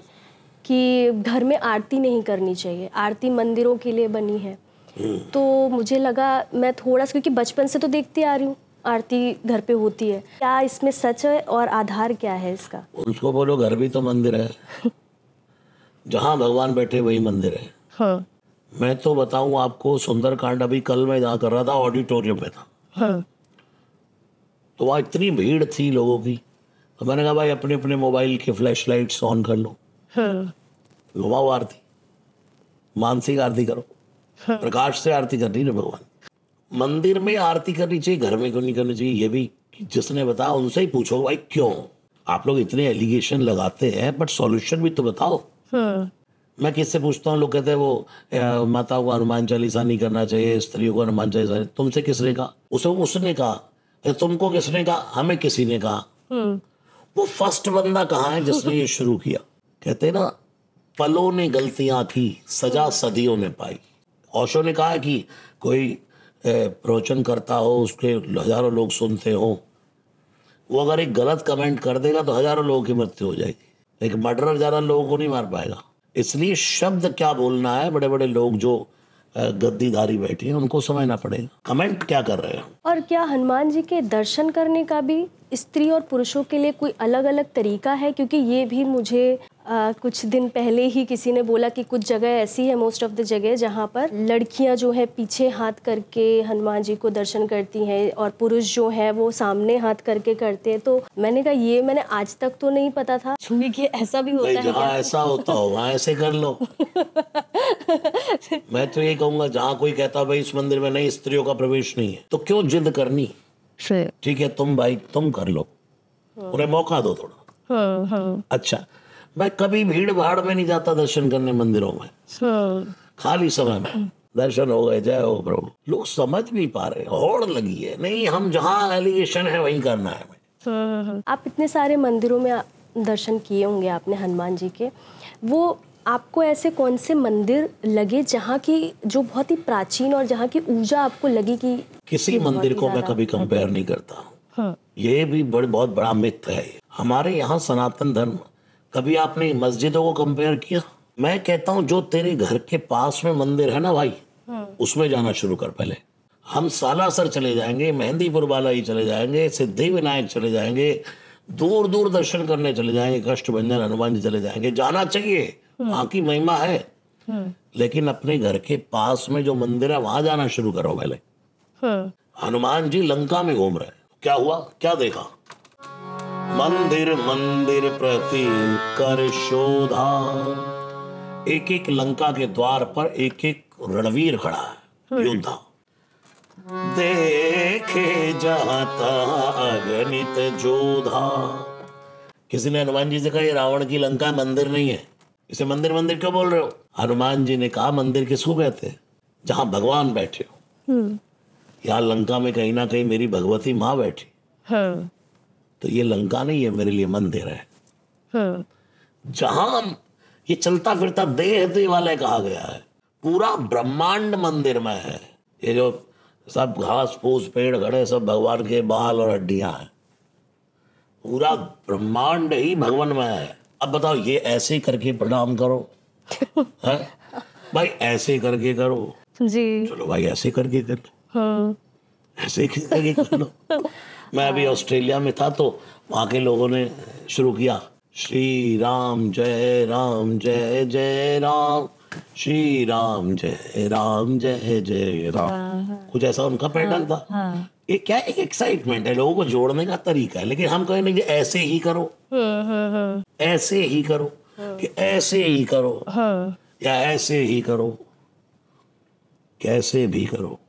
कि घर में आरती नहीं करनी चाहिए, आरती मंदिरों के लिए बनी है। तो मुझे लगा, मैं थोड़ा सा, क्योंकि बचपन से तो देखती आ रही हूँ आरती घर पे होती है, क्या इसमें सच है और आधार क्या है इसका? उसको बोलो घर भी तो मंदिर है, जहाँ भगवान बैठे वही मंदिर है। हाँ। मैं तो बताऊं आपको, सुंदरकांड अभी कल मैं जहाँ कर रहा था ऑडिटोरियम में था, हाँ। तो वहाँ इतनी भीड़ थी लोगों की, तो मैंने कहा भाई अपने अपने मोबाइल के फ्लैश लाइट्स ऑन कर लो, घुमाओ आरती, मानसिक आरती करो, प्रकाश से आरती करनी ना भगवान। मंदिर में आरती करनी चाहिए, घर में क्यों नहीं करनी चाहिए? ये भी जिसने बताया उनसे ही पूछो भाई क्यों आप लोग इतने एलिगेशन लगाते हैं, बट सॉल्यूशन भी तो बताओ। मैं किससे पूछता हूँ, लोग कहते हैं वो माता को हनुमान चालीसा नहीं करना चाहिए, स्त्रियों को हनुमान चालीसा। तुमसे किसने कहा? उसने कहा। तुमको किसने कहा? हमें किसी ने कहा। वो फर्स्ट बंदा कहाँ है जिसने ये शुरू किया? कहते ना, पलों ने गलतियां की, सजा सदियों ने पाई। ओशो ने कहा कि कोई प्रवचन करता हो, उसके हजारों लोग सुनते हो, वो अगर एक गलत कमेंट कर देगा तो हजारों लोगों की मृत्यु हो जाएगी। एक मर्डरर ज्यादा लोगों को नहीं मार पाएगा। इसलिए शब्द क्या बोलना है, बड़े बड़े लोग जो गद्दीधारी बैठे हैं उनको समझना पड़ेगा, कमेंट क्या कर रहे हैं। और क्या हनुमान जी के दर्शन करने का भी स्त्री और पुरुषों के लिए कोई अलग अलग तरीका है? क्योंकि ये भी मुझे कुछ दिन पहले ही किसी ने बोला कि कुछ जगह ऐसी है, मोस्ट ऑफ द जगह, जहाँ पर लड़कियां जो है पीछे हाथ करके हनुमान जी को दर्शन करती हैं और पुरुष जो है वो सामने हाथ करके करते हैं। तो मैंने कहा ये मैंने आज तक तो नहीं पता था कि ऐसा भी होता है। जहाँ ऐसा होता हो वहाँ ऐसे कर लो। मैं तो ये कहूँगा, जहाँ कोई कहता भाई इस मंदिर में नहीं, स्त्रियों का प्रवेश नहीं है, तो क्यों जिद करनी? ठीक है तुम भाई तुम कर लो, उन्हें मौका दो थोड़ा। अच्छा, मैं कभी भीड़ भाड़ में नहीं जाता दर्शन करने मंदिरों में, खाली समय में दर्शन हो गए, जय हो प्रभु। लोग समझ भी पा रहे, होड़ लगी है, नहीं हम जहाँ एलिगेशन है वहीं करना है। आप इतने सारे मंदिरों में दर्शन किए होंगे आपने हनुमान जी के, वो आपको ऐसे कौन से मंदिर लगे जहाँ की जो बहुत ही प्राचीन और जहाँ की ऊर्जा आपको लगी? कि किसी मंदिर को मैं कभी कंपेयर नहीं करता। ये भी बहुत बड़ा मिथ है। हमारे यहाँ सनातन धर्म, कभी आपने मस्जिदों को कंपेयर किया? मैं कहता हूँ जो तेरे घर के पास में मंदिर है ना भाई, उसमें जाना शुरू कर पहले। हम सालासर चले जाएंगे, मेहंदीपुर वाला ही चले जाएंगे, सिद्धि विनायक चले जाएंगे, दूर दूर दर्शन करने चले जाएंगे, कष्टभंजन हनुमान जी चले जाएंगे, जाना चाहिए, वहाँ की महिमा है। लेकिन अपने घर के पास में जो मंदिर है वहां जाना शुरू करो पहले। हनुमान जी लंका में घूम रहे, क्या हुआ, क्या देखा? मंदिर मंदिर प्रति कर शोधा, एक एक लंका के द्वार पर एक एक रणवीर खड़ा है, योद्धा। देखे जाता अगणित जोधा। किसी ने हनुमान जी से कहा ये रावण की लंका मंदिर नहीं है, इसे मंदिर मंदिर क्यों बोल रहे हो? हनुमान जी ने कहा मंदिर किसको कहते हैं? जहां भगवान बैठे हो। यहाँ लंका में कहीं ना कहीं मेरी भगवती माँ बैठी, तो ये लंका नहीं है, मेरे लिए मंदिर है। जहां ये चलता फिरता देह वाले कहा गया है, पूरा ब्रह्मांड मंदिर में है। ये जो सब घास फूस पेड़ घड़े सब भगवान के बाल और हड्डियां हैं, पूरा ब्रह्मांड ही भगवान में है। अब बताओ ये ऐसे करके प्रणाम करो है भाई, ऐसे करके करो जी, चलो भाई ऐसे करके कर लो। ऐसे ही जिंदगी कर लो। मैं अभी ऑस्ट्रेलिया में था तो वहाँ के लोगों ने शुरू किया, श्री राम जय जय राम, श्री राम जय जय राम। कुछ ऐसा उनका पैटर्न था। ये क्या एक एक्साइटमेंट है, लोगों को जोड़ने का तरीका है। लेकिन हम कहें कि ऐसे ही करो, ऐसे ही करो, कि ऐसे ही करो, या ऐसे ही करो, कैसे भी करो,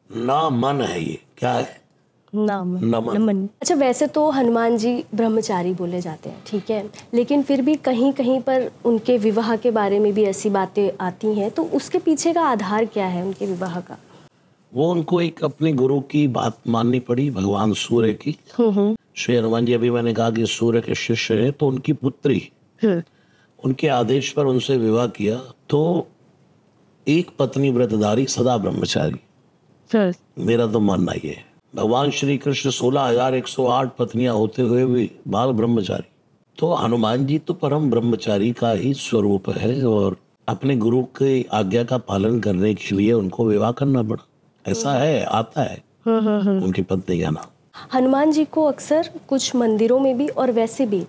ना मन है ये। क्या है? नमन। अच्छा, वैसे तो हनुमान जी ब्रह्मचारी बोले जाते हैं, ठीक है, लेकिन फिर भी कहीं कहीं पर उनके विवाह के बारे में भी ऐसी बातें आती हैं, तो उसके पीछे का आधार क्या है उनके विवाह का? वो उनको एक अपने गुरु की बात माननी पड़ी, भगवान सूर्य की। श्री हनुमान जी, अभी मैंने कहा कि सूर्य के शिष्य है, तो उनकी पुत्री उनके आदेश पर उनसे विवाह किया। तो एक पत्नी व्रतधारी सदा ब्रह्मचारी, मेरा तो मानना ही है। भगवान श्री कृष्ण 16,108 पत्नियां होते हुए भी बाल ब्रह्मचारी। तो हनुमान जी तो परम ब्रह्मचारी का ही स्वरूप है, और अपने गुरु की आज्ञा का पालन करने के लिए उनको विवाह करना पड़ा। ऐसा है, आता है उनकी पत्नी का नाम। हनुमान जी को अक्सर कुछ मंदिरों में भी और वैसे भी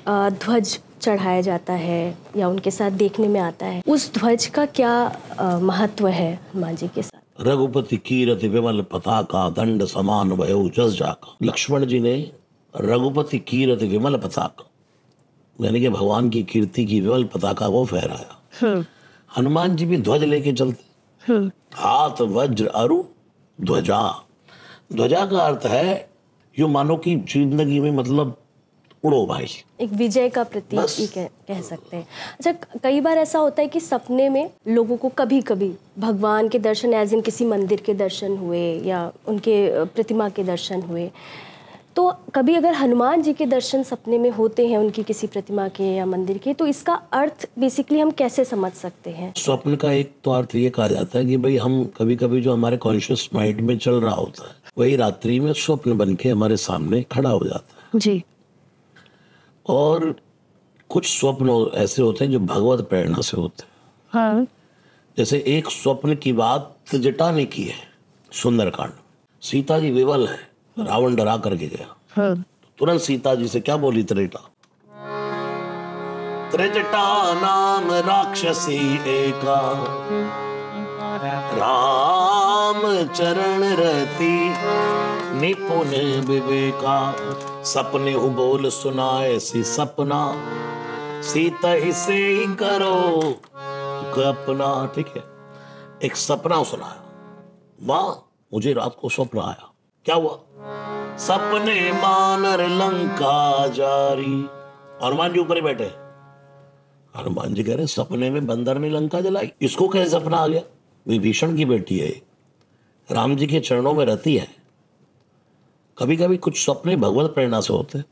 ध्वज चढ़ाया जाता है या उनके साथ देखने में आता है। उस ध्वज का क्या महत्व है हनुमान जी के साथ? रघुपति कीरति विमल पताका, दंड समान वयो जस जाका। लक्ष्मण जी ने रघुपति कीरति विमल पताका, यानी कि भगवान की कीर्ति की विमल पताका को फहराया। हनुमान जी भी ध्वज लेके चलते, हाथ वज्र अरु ध्वजा। ध्वजा का अर्थ है यूं मानो कि जिंदगी में मतलब उड़ो भाई, एक विजय का प्रतीक ही कह सकते हैं। अच्छा, कई बार ऐसा होता है कि सपने में लोगों को कभी कभी भगवान के दर्शन, एज इन किसी मंदिर के दर्शन हुए या उनके प्रतिमा के दर्शन हुए, तो कभी अगर हनुमान जी के दर्शन सपने में होते हैं, उनकी किसी प्रतिमा के या मंदिर के, तो इसका अर्थ बेसिकली हम कैसे समझ सकते हैं? स्वप्न का एक तो अर्थ ये कहा जाता है कि भाई हम कभी कभी जो हमारे कॉन्शियस माइंड में चल रहा होता है वही रात्रि में स्वप्न बन के हमारे सामने खड़ा हो जाता है जी। और कुछ स्वप्न ऐसे होते हैं जो भगवत प्रेरणा से होते हैं। हाँ। जैसे एक स्वप्न की बात जटा ने की है सुंदरकांड। सीता जी विवल है, रावण डरा करके गया। हाँ। तो तुरंत सीता जी से क्या बोली त्रेटा? त्रिजटा नाम राक्षसी एका, राम चरण रहती निपुण विवेका। सपने हु बोल सुनाए सी सपना, सीता ही से ही करो अपना। ठीक है, एक सपना सुनाया, माँ मुझे रात को स्वप्न आया। क्या हुआ? सपने बानर लंका जारी। हनुमान जी ऊपर ही बैठे। हनुमान जी कह रहे सपने में बंदर ने लंका जलाई, इसको कैसे सपना आ गया? विभीषण की बेटी है, राम जी के चरणों में रहती है। कभी कभी कुछ सपने भगवत प्रेरणा से होते हैं।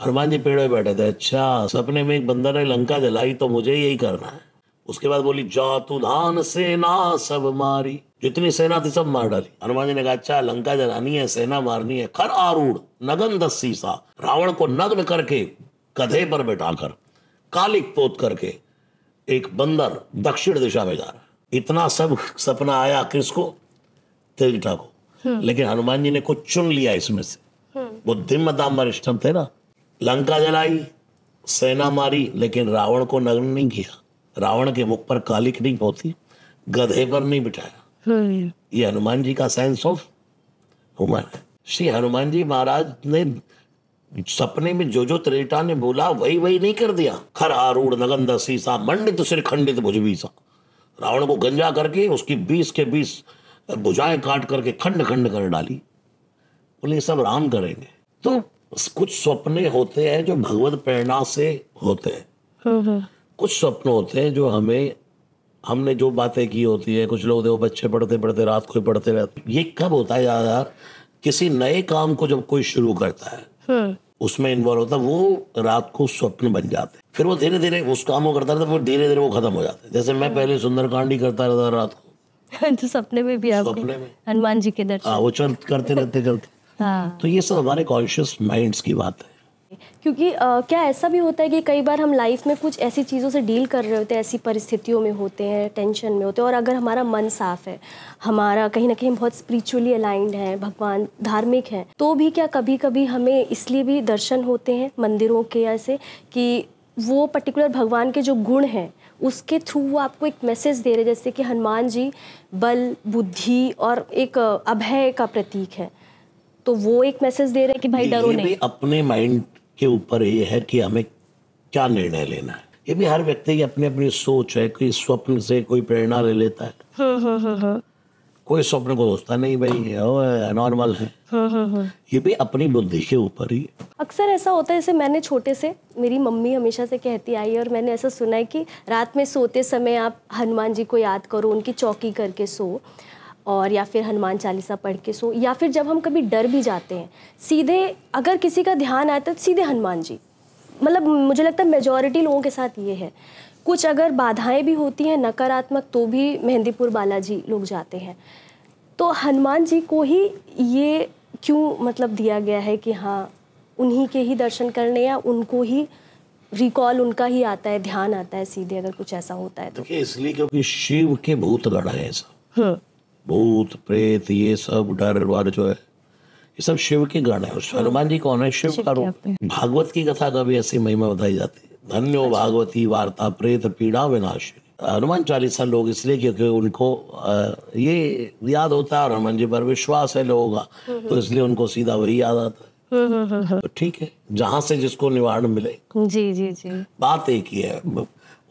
हनुमान जी पेड़ में बैठे थे, अच्छा सपने में एक बंदर ने लंका जलाई तो मुझे यही करना है। उसके बाद बोली जातु धान सेना सब मारी, जितनी सेना थी सब मार डाली। हनुमान जी ने कहा अच्छा लंका जलानी है, सेना मारनी है। खर आरूढ़ नगन दस्सी सा, रावण को नग्न करके गधे पर बैठाकर कालिक पोत करके एक बंदर दक्षिण दिशा में जा रहा है। इतना सब सपना आया किसको? त्रिजटा को। लेकिन हनुमान जी ने कुछ चुन लिया इसमें से। बुद्धिमताम वरिष्ठम थे ना। लंका जलाई, सेना मारी, लेकिन रावण को नग्न नहीं किया, रावण के मुख पर कालिक नहीं पोती, गधे पर नहीं बिठाया। ये हनुमान जी का सेंस ऑफ ह्यूमन है। श्री हनुमान जी महाराज ने सपने में जो जो त्रेटा ने बोला वही वही नहीं कर दिया। खर आरूढ़ नगन दस्सी सा, मंडित सिर खंडित भुजबी सा। रावण को गंजा करके उसकी 20 के 20 भुजाएं काट करके खंड खंड कर डाली। बोले सब राम करेंगे। तो कुछ सपने होते हैं जो भगवत प्रेरणा से होते हैं। कुछ स्वप्न होते हैं जो हमने जो बातें की होती है। कुछ लोग देखो बच्चे पढ़ते पढ़ते रात को पढ़ते रहते। ये कब होता है यार? किसी नए काम को जब कोई शुरू करता है उसमें इन्वॉल्व होता है, वो रात को स्वप्न बन जाते हैं। फिर वो धीरे धीरे उस काम को करता रहता है, फिर धीरे धीरे वो खत्म हो जाता है। जैसे मैं पहले सुंदरकांड ही करता रहता रात को। तो सपने में भी आपने हनुमान जी के दर्शन? हाँ, वो करते रहते चलते। हाँ। तो ये सब हमारे कॉन्शियस माइंड्स की बात है। क्योंकि क्या ऐसा भी होता है कि कई बार हम लाइफ में कुछ ऐसी चीज़ों से डील कर रहे होते हैं, ऐसी परिस्थितियों में होते हैं, टेंशन में होते हैं, और अगर हमारा मन साफ है, हमारा कहीं ना कहीं बहुत स्पिरिचुअली अलाइंड है, भगवान धार्मिक है, तो भी क्या कभी कभी हमें इसलिए भी दर्शन होते हैं मंदिरों के ऐसे कि वो पर्टिकुलर भगवान के जो गुण हैं उसके थ्रू वो आपको एक मैसेज दे रहे, जैसे कि हनुमान जी बल, बुद्धि और एक अभय का प्रतीक है, तो वो एक मैसेज दे रहे हैं कि भाई डरो ये नहीं। भी अपने माइंड के ऊपर ये है कि हमें क्या निर्णय लेना है। ये भी हर व्यक्ति की अपनी अपनी सोच है। कोई स्वप्न से कोई प्रेरणा ले लेता है, कोई स्वप्न को सोचता नहीं भाई नॉर्मल है। ये भी अपनी बुद्धि के ऊपर ही। अक्सर ऐसा होता है, जैसे मैंने छोटे से, मेरी मम्मी हमेशा से कहती आई है और मैंने ऐसा सुना है कि रात में सोते समय आप हनुमान जी को याद करो, उनकी चौकी करके सो, और या फिर हनुमान चालीसा पढ़ के सो, या फिर जब हम कभी डर भी जाते हैं सीधे अगर किसी का ध्यान आता है तो सीधे हनुमान जी, मतलब मुझे लगता है मेजॉरिटी लोगों के साथ ये है। कुछ अगर बाधाएं भी होती हैं नकारात्मक तो भी मेहंदीपुर बालाजी लोग जाते हैं। तो हनुमान जी को ही ये क्यों मतलब दिया गया है कि हाँ उन्हीं के ही दर्शन करने, या उनको ही रिकॉल उनका ही आता है, ध्यान आता है सीधे अगर कुछ ऐसा होता है तो? देखिए इसलिए क्योंकि शिव के भूत गण है सब, भूत प्रेत ये सब डर वर जो है ये सब शिव के गण है। हनुमान जी कौन है? शिव का रूप। भागवत की कथा का भी ऐसी महिमा बताई जाती है, धन्यो भागवती वार्ता प्रेत पीड़ा विनाशिनी। हनुमान चालीसा लोग इसलिए क्योंकि उनको ये याद होता है और हनुमान जी पर विश्वास है लोगों का, तो इसलिए उनको सीधा वही याद आता है। तो ठीक है, जहां से जिसको निवारण मिले। जी जी जी। बात एक ही है,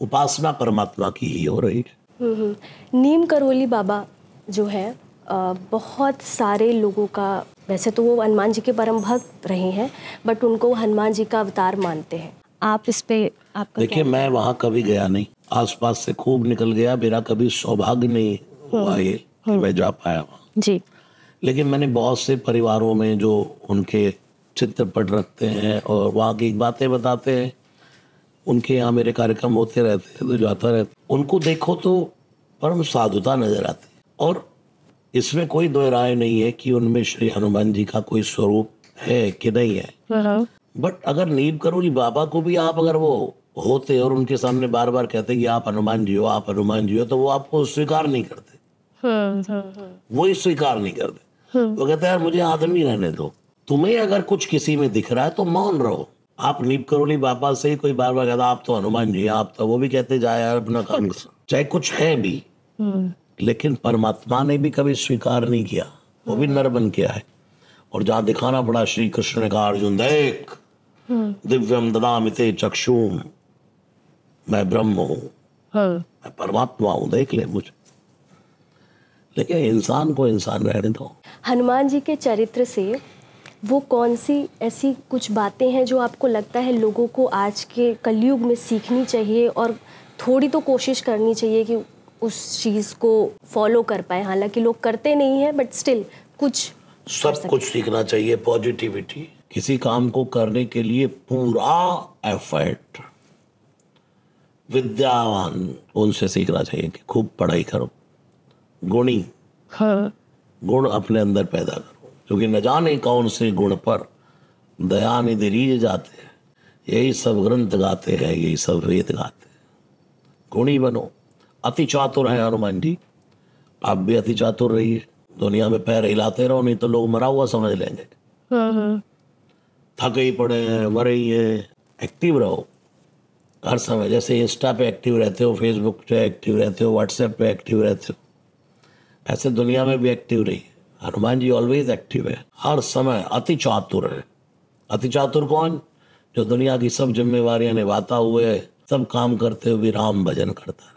उपासना परमात्मा की ही हो रही है। नीम करोली बाबा जो है बहुत सारे लोगों का, वैसे तो वो हनुमान जी के परम भक्त रहे हैं, बट उनको हनुमान जी का अवतार मानते हैं। आप इस पे आपका देखिए मैं वहाँ कभी गया नहीं, आसपास से खूब निकल गया, मेरा कभी सौभाग्य नहीं हुआ ये कि मैं जा पाया वहाँ जी। लेकिन मैंने बहुत से परिवारों में जो उनके चित्रपट रखते हैं और वहाँ की बातें बताते हैं, उनके यहाँ मेरे कार्यक्रम होते रहते हैं तो जाता रहता, उनको देखो तो परम साधुता नजर आती है। और इसमें कोई दो राय नहीं है कि उनमें श्री हनुमान जी का कोई स्वरूप है कि नहीं है। बट अगर नीम करोली बाबा को भी आप अगर वो होते और उनके सामने बार बार कहते कि आप हनुमान जी हो, आप हनुमान जी हो, तो वो आपको स्वीकार नहीं करते। वो ही स्वीकार नहीं करते। वो कहते हैं यार मुझे आदमी रहने दो, तुम्हें अगर कुछ किसी में दिख रहा है तो मौन रहो। आप नीम करोली बाबा से ही कोई बार बार कहता आप तो हनुमान जी, आप तो, वो भी कहते जाए यार अपना काम करो, चाहे कुछ है भी। लेकिन परमात्मा ने भी कभी स्वीकार नहीं किया, वो भी नर बन के आए। और जहां दिखाना पड़ा श्री कृष्ण ने कहा अर्जुन देख दिव्यम ददामि ते चक्षुम, मैं ब्रह्म हूं, मैं परमात्मा हूं, देख ले मुझे। लेकिन इंसान को इंसान रहने दो। हनुमान जी के चरित्र से वो कौन सी ऐसी कुछ बातें हैं जो आपको लगता है लोगों को आज के कलयुग में सीखनी चाहिए और थोड़ी तो कोशिश करनी चाहिए कि उस चीज़ को फॉलो कर पाए? हालांकि लोग करते नहीं हैं बट स्टिल कुछ सब कुछ सीखना चाहिए। पॉजिटिविटी, किसी काम को करने के लिए पूरा एफर्ट। विद्यावान उनसे सीखना चाहिए कि खूब पढ़ाई करो, गुणी गुण अपने अंदर पैदा करो, क्योंकि न जाने कौन से गुण पर दया निधि रीझ जाते हैं। यही सब ग्रंथ गाते हैं, यही सब वेद गाते हैं। गुणी बनो। अति चातुर है हनुमान जी, आप भी अति चातुर रहिए। दुनिया में पैर हिलाते रहो, नहीं तो लोग मरा हुआ समझ लेंगे। थके ही पड़े हैं, मरे ही हैं। एक्टिव रहो हर समय, जैसे इंस्टा पे एक्टिव रहते हो, फेसबुक पे एक्टिव रहते हो, व्हाट्सएप पे एक्टिव रहते हो, ऐसे दुनिया में भी एक्टिव रहिए। हनुमान जी ऑलवेज एक्टिव है, हर समय अति चातुर है। अति चातुर कौन? जो दुनिया की सब जिम्मेवारियां निभाता हुए, सब काम करते हुए राम भजन करता है,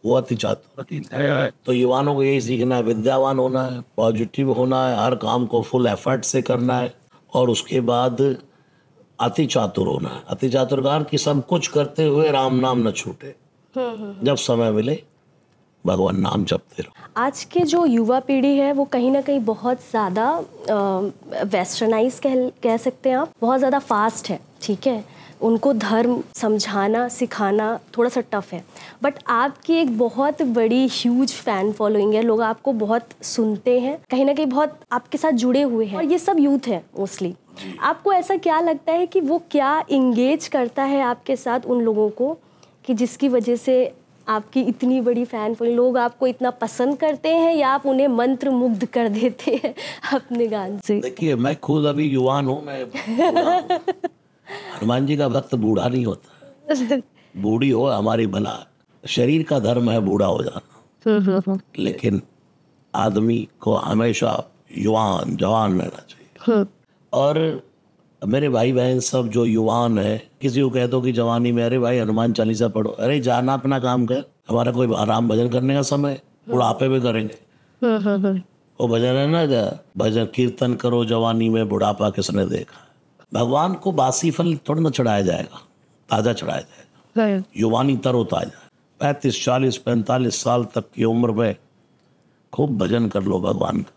वो अति चातुर। तो युवाओं को यही सीखना है, विद्यावान होना है, पॉजिटिव होना है, हर काम को फुल एफर्ट से करना है, और उसके बाद अति चातुर होना है। अति चातुर का अर्थ कि सब कुछ करते हुए राम नाम न छूटे, जब समय मिले भगवान नाम जपते रहो। आज के जो युवा पीढ़ी है वो कहीं ना कहीं बहुत ज़्यादा वेस्टर्नाइज कह सकते हैं आप, बहुत ज़्यादा फास्ट है, ठीक है। उनको धर्म समझाना सिखाना थोड़ा सा टफ है, बट आपकी एक बहुत बड़ी ह्यूज फैन फॉलोइंग है, लोग आपको बहुत सुनते हैं, कहीं ना कहीं बहुत आपके साथ जुड़े हुए हैं, और ये सब यूथ है मोस्टली। आपको ऐसा क्या लगता है कि वो क्या इंगेज करता है आपके साथ उन लोगों को कि जिसकी वजह से आपकी इतनी बड़ी फैन फॉलोइंग, लोग आपको इतना पसंद करते हैं या आप उन्हें मंत्र मुग्ध कर देते हैं अपने गान से? देखिए, मैं खुद अभी युवान हूँ, मैं बूढ़ा हूँ। हनुमान जी का भक्त बूढ़ा नहीं होता, बूढ़ी हो हमारी भला। शरीर का धर्म है बूढ़ा हो जाना, लेकिन आदमी को हमेशा युवान जवान रहना चाहिए। और मेरे भाई बहन सब जो युवान है, किसी को कह दो कि जवानी में, अरे भाई हनुमान चालीसा पढ़ो, अरे जाना अपना काम कर, हमारा कोई आराम भजन करने का समय, बुढ़ापे में करेंगे। वो भजन है ना, भजन कीर्तन करो जवानी में, बुढ़ापा किसने देखा। भगवान को बासी फल थोड़ा ना चढ़ाया जाएगा, ताजा चढ़ाया जाएगा। युवानी तरोताजा, 35, 40, 45 साल तक की उम्र में खूब भजन कर लो भगवान का।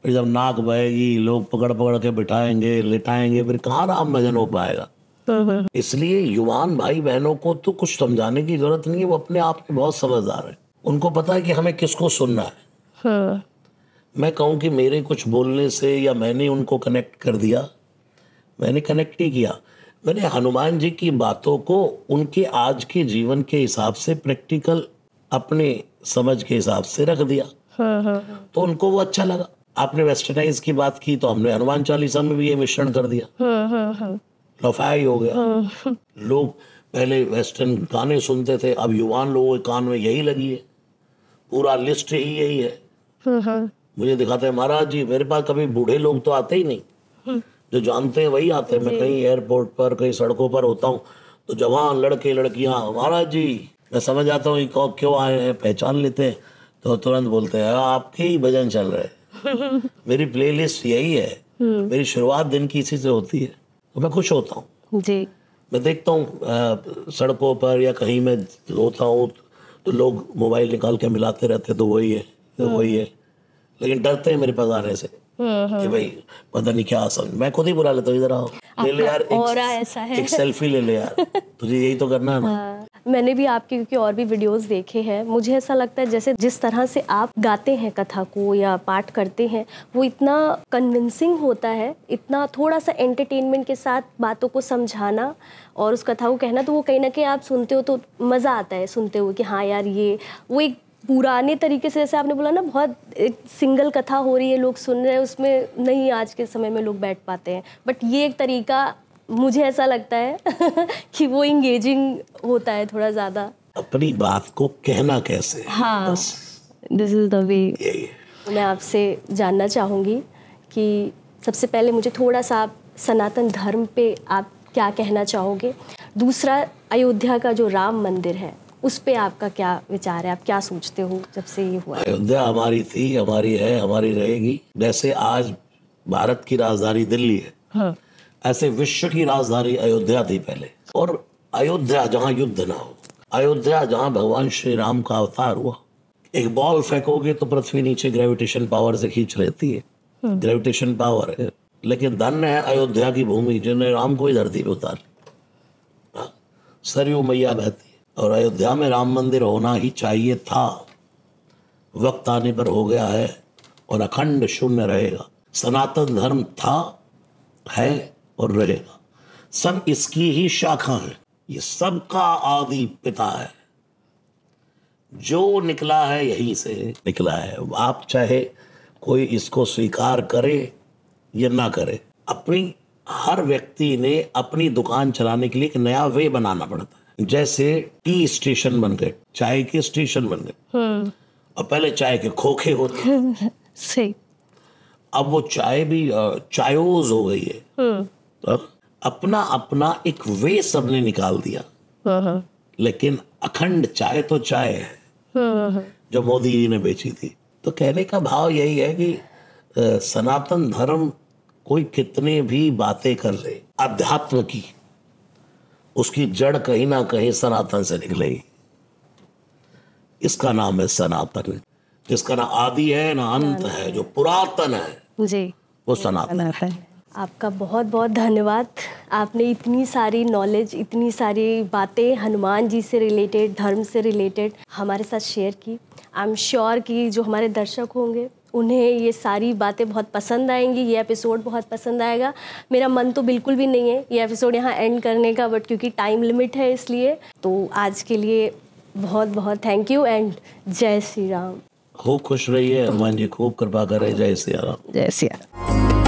फिर जब नाक बहेगी, लोग पकड़ पकड़ के बिठाएंगे, लिटाएंगे, फिर कहाँ राम भजन हो पाएगा। इसलिए युवान भाई बहनों को तो कुछ समझाने की जरूरत नहीं है, वो अपने आप में बहुत समझदार है। उनको पता है कि हमें किसको सुनना है। मैं कहूँ कि मेरे कुछ बोलने से या मैंने उनको कनेक्ट कर दिया, मैंने कनेक्ट ही किया। मैंने हनुमान जी की बातों को उनके आज के जीवन के हिसाब से प्रैक्टिकल अपने समझ के हिसाब से रख दिया, तो उनको वो अच्छा लगा। आपने वेस्टर्नाइज की बात की, तो हमने हनुमान चालीसा में भी ये मिश्रण कर दिया, लफाई हो गया। लोग पहले वेस्टर्न गाने सुनते थे, अब युवान लोगों के कान में यही लगी है, पूरा लिस्ट ही यही है। मुझे दिखाते हैं महाराज जी, मेरे पास कभी बूढ़े लोग तो आते ही नहीं, जो जानते हैं वही आते हैं। मैं कहीं एयरपोर्ट पर, कहीं सड़कों पर होता हूँ, तो जवान लड़के लड़कियां, महाराज जी, मैं समझ आता हूँ क्यों आए हैं, पहचान लेते हैं, तो तुरंत बोलते हैं आपके ही भजन चल रहे हैं। मेरी प्लेलिस्ट यही है, मेरी शुरुआत दिन की इसी से होती है, तो मैं खुश होता हूँ जी। मैं देखता हूँ सड़कों पर या कहीं मैं होता हूँ तो लोग मोबाइल निकाल के मिलाते रहते, तो वही है, तो वही है, लेकिन डरते हैं मेरे पास आने से कि भाई पता नहीं क्या समझ। मैं खुद ही बुला लेता हूँ, इधर आओ, ले ले यार, एक सेल्फी ले ले यार, तुझे यही तो करना है ना। मैंने भी आपके क्योंकि और भी वीडियोस देखे हैं, मुझे ऐसा लगता है जैसे जिस तरह से आप गाते हैं कथा को या पाठ करते हैं, वो इतना कन्विंसिंग होता है, इतना थोड़ा सा एंटरटेनमेंट के साथ बातों को समझाना और उस कथा को कहना, तो वो कहीं ना कहीं आप सुनते हो तो मज़ा आता है सुनते हुए कि हाँ यार, ये वो एक पुराने तरीके से, जैसे आपने बोला ना, बहुत एक सिंगल कथा हो रही है, लोग सुन रहे हैं, उसमें नहीं आज के समय में लोग बैठ पाते हैं, बट ये एक तरीका मुझे ऐसा लगता है कि वो इंगेजिंग होता है थोड़ा ज़्यादा। अपनी बात को कहना कैसे, हाँ, दिस इज द वे। मैं आपसे जानना चाहूँगी कि सबसे पहले मुझे थोड़ा सा आप सनातन धर्म पे आप क्या कहना चाहोगे, दूसरा अयोध्या का जो राम मंदिर है उस पे आपका क्या विचार है, आप क्या सोचते हो जब से ये हुआ? अयोध्या हमारी थी, हमारी है, हमारी रहेगी। जैसे आज भारत की राजधानी दिल्ली है, हाँ, ऐसे विश्व की राजधानी अयोध्या थी पहले। और अयोध्या जहाँ युद्ध ना हो, अयोध्या जहाँ भगवान श्री राम का अवतार हुआ। एक बॉल फेंकोगे तो पृथ्वी नीचे ग्रेविटेशन पावर से खींच लेती है, ग्रेविटेशन पावर है। लेकिन धन्य है अयोध्या की भूमि जिन्हें राम को ही धरती पे उतार, सरयू मैया बहती। और अयोध्या में राम मंदिर होना ही चाहिए था, वक्त आने पर हो गया है और अखंड शून्य रहेगा। सनातन धर्म था, है और रहेगा। सब इसकी ही शाखा है, ये सबका आदि पिता है, जो निकला है यहीं से निकला है। आप चाहे कोई इसको स्वीकार करे या ना करे, अपनी हर व्यक्ति ने अपनी दुकान चलाने के लिए एक नया वे बनाना पड़ता है। जैसे टी स्टेशन बन गए, चाय के स्टेशन बन गए, और पहले चाय के खोखे होते सही, अब वो चाय भी चायोज हो गई है। तो अपना अपना एक वे सबने निकाल दिया, लेकिन अखंड चाय तो चाय है जो मोदी जी ने बेची थी। तो कहने का भाव यही है कि सनातन धर्म कोई कितने भी बातें कर ले, अध्यात्म की उसकी जड़ कहीं ना कहीं सनातन से निकलेगी। इसका नाम है सनातन, जिसका ना आदि है ना अंत है, जो पुरातन है जी, वो सनातन है। आपका बहुत बहुत धन्यवाद, आपने इतनी सारी नॉलेज, इतनी सारी बातें हनुमान जी से रिलेटेड, धर्म से रिलेटेड हमारे साथ शेयर की। आई एम श्योर कि जो हमारे दर्शक होंगे उन्हें ये सारी बातें बहुत पसंद आएंगी, ये एपिसोड बहुत पसंद आएगा। मेरा मन तो बिल्कुल भी नहीं है ये एपिसोड यहाँ एंड करने का, बट क्योंकि टाइम लिमिट है इसलिए। तो आज के लिए बहुत बहुत थैंक यू एंड जय श्री राम। खूब खुश रहिए, हनुमान जी खूब कृपा करे। जय सिया राम। जय सिया राम।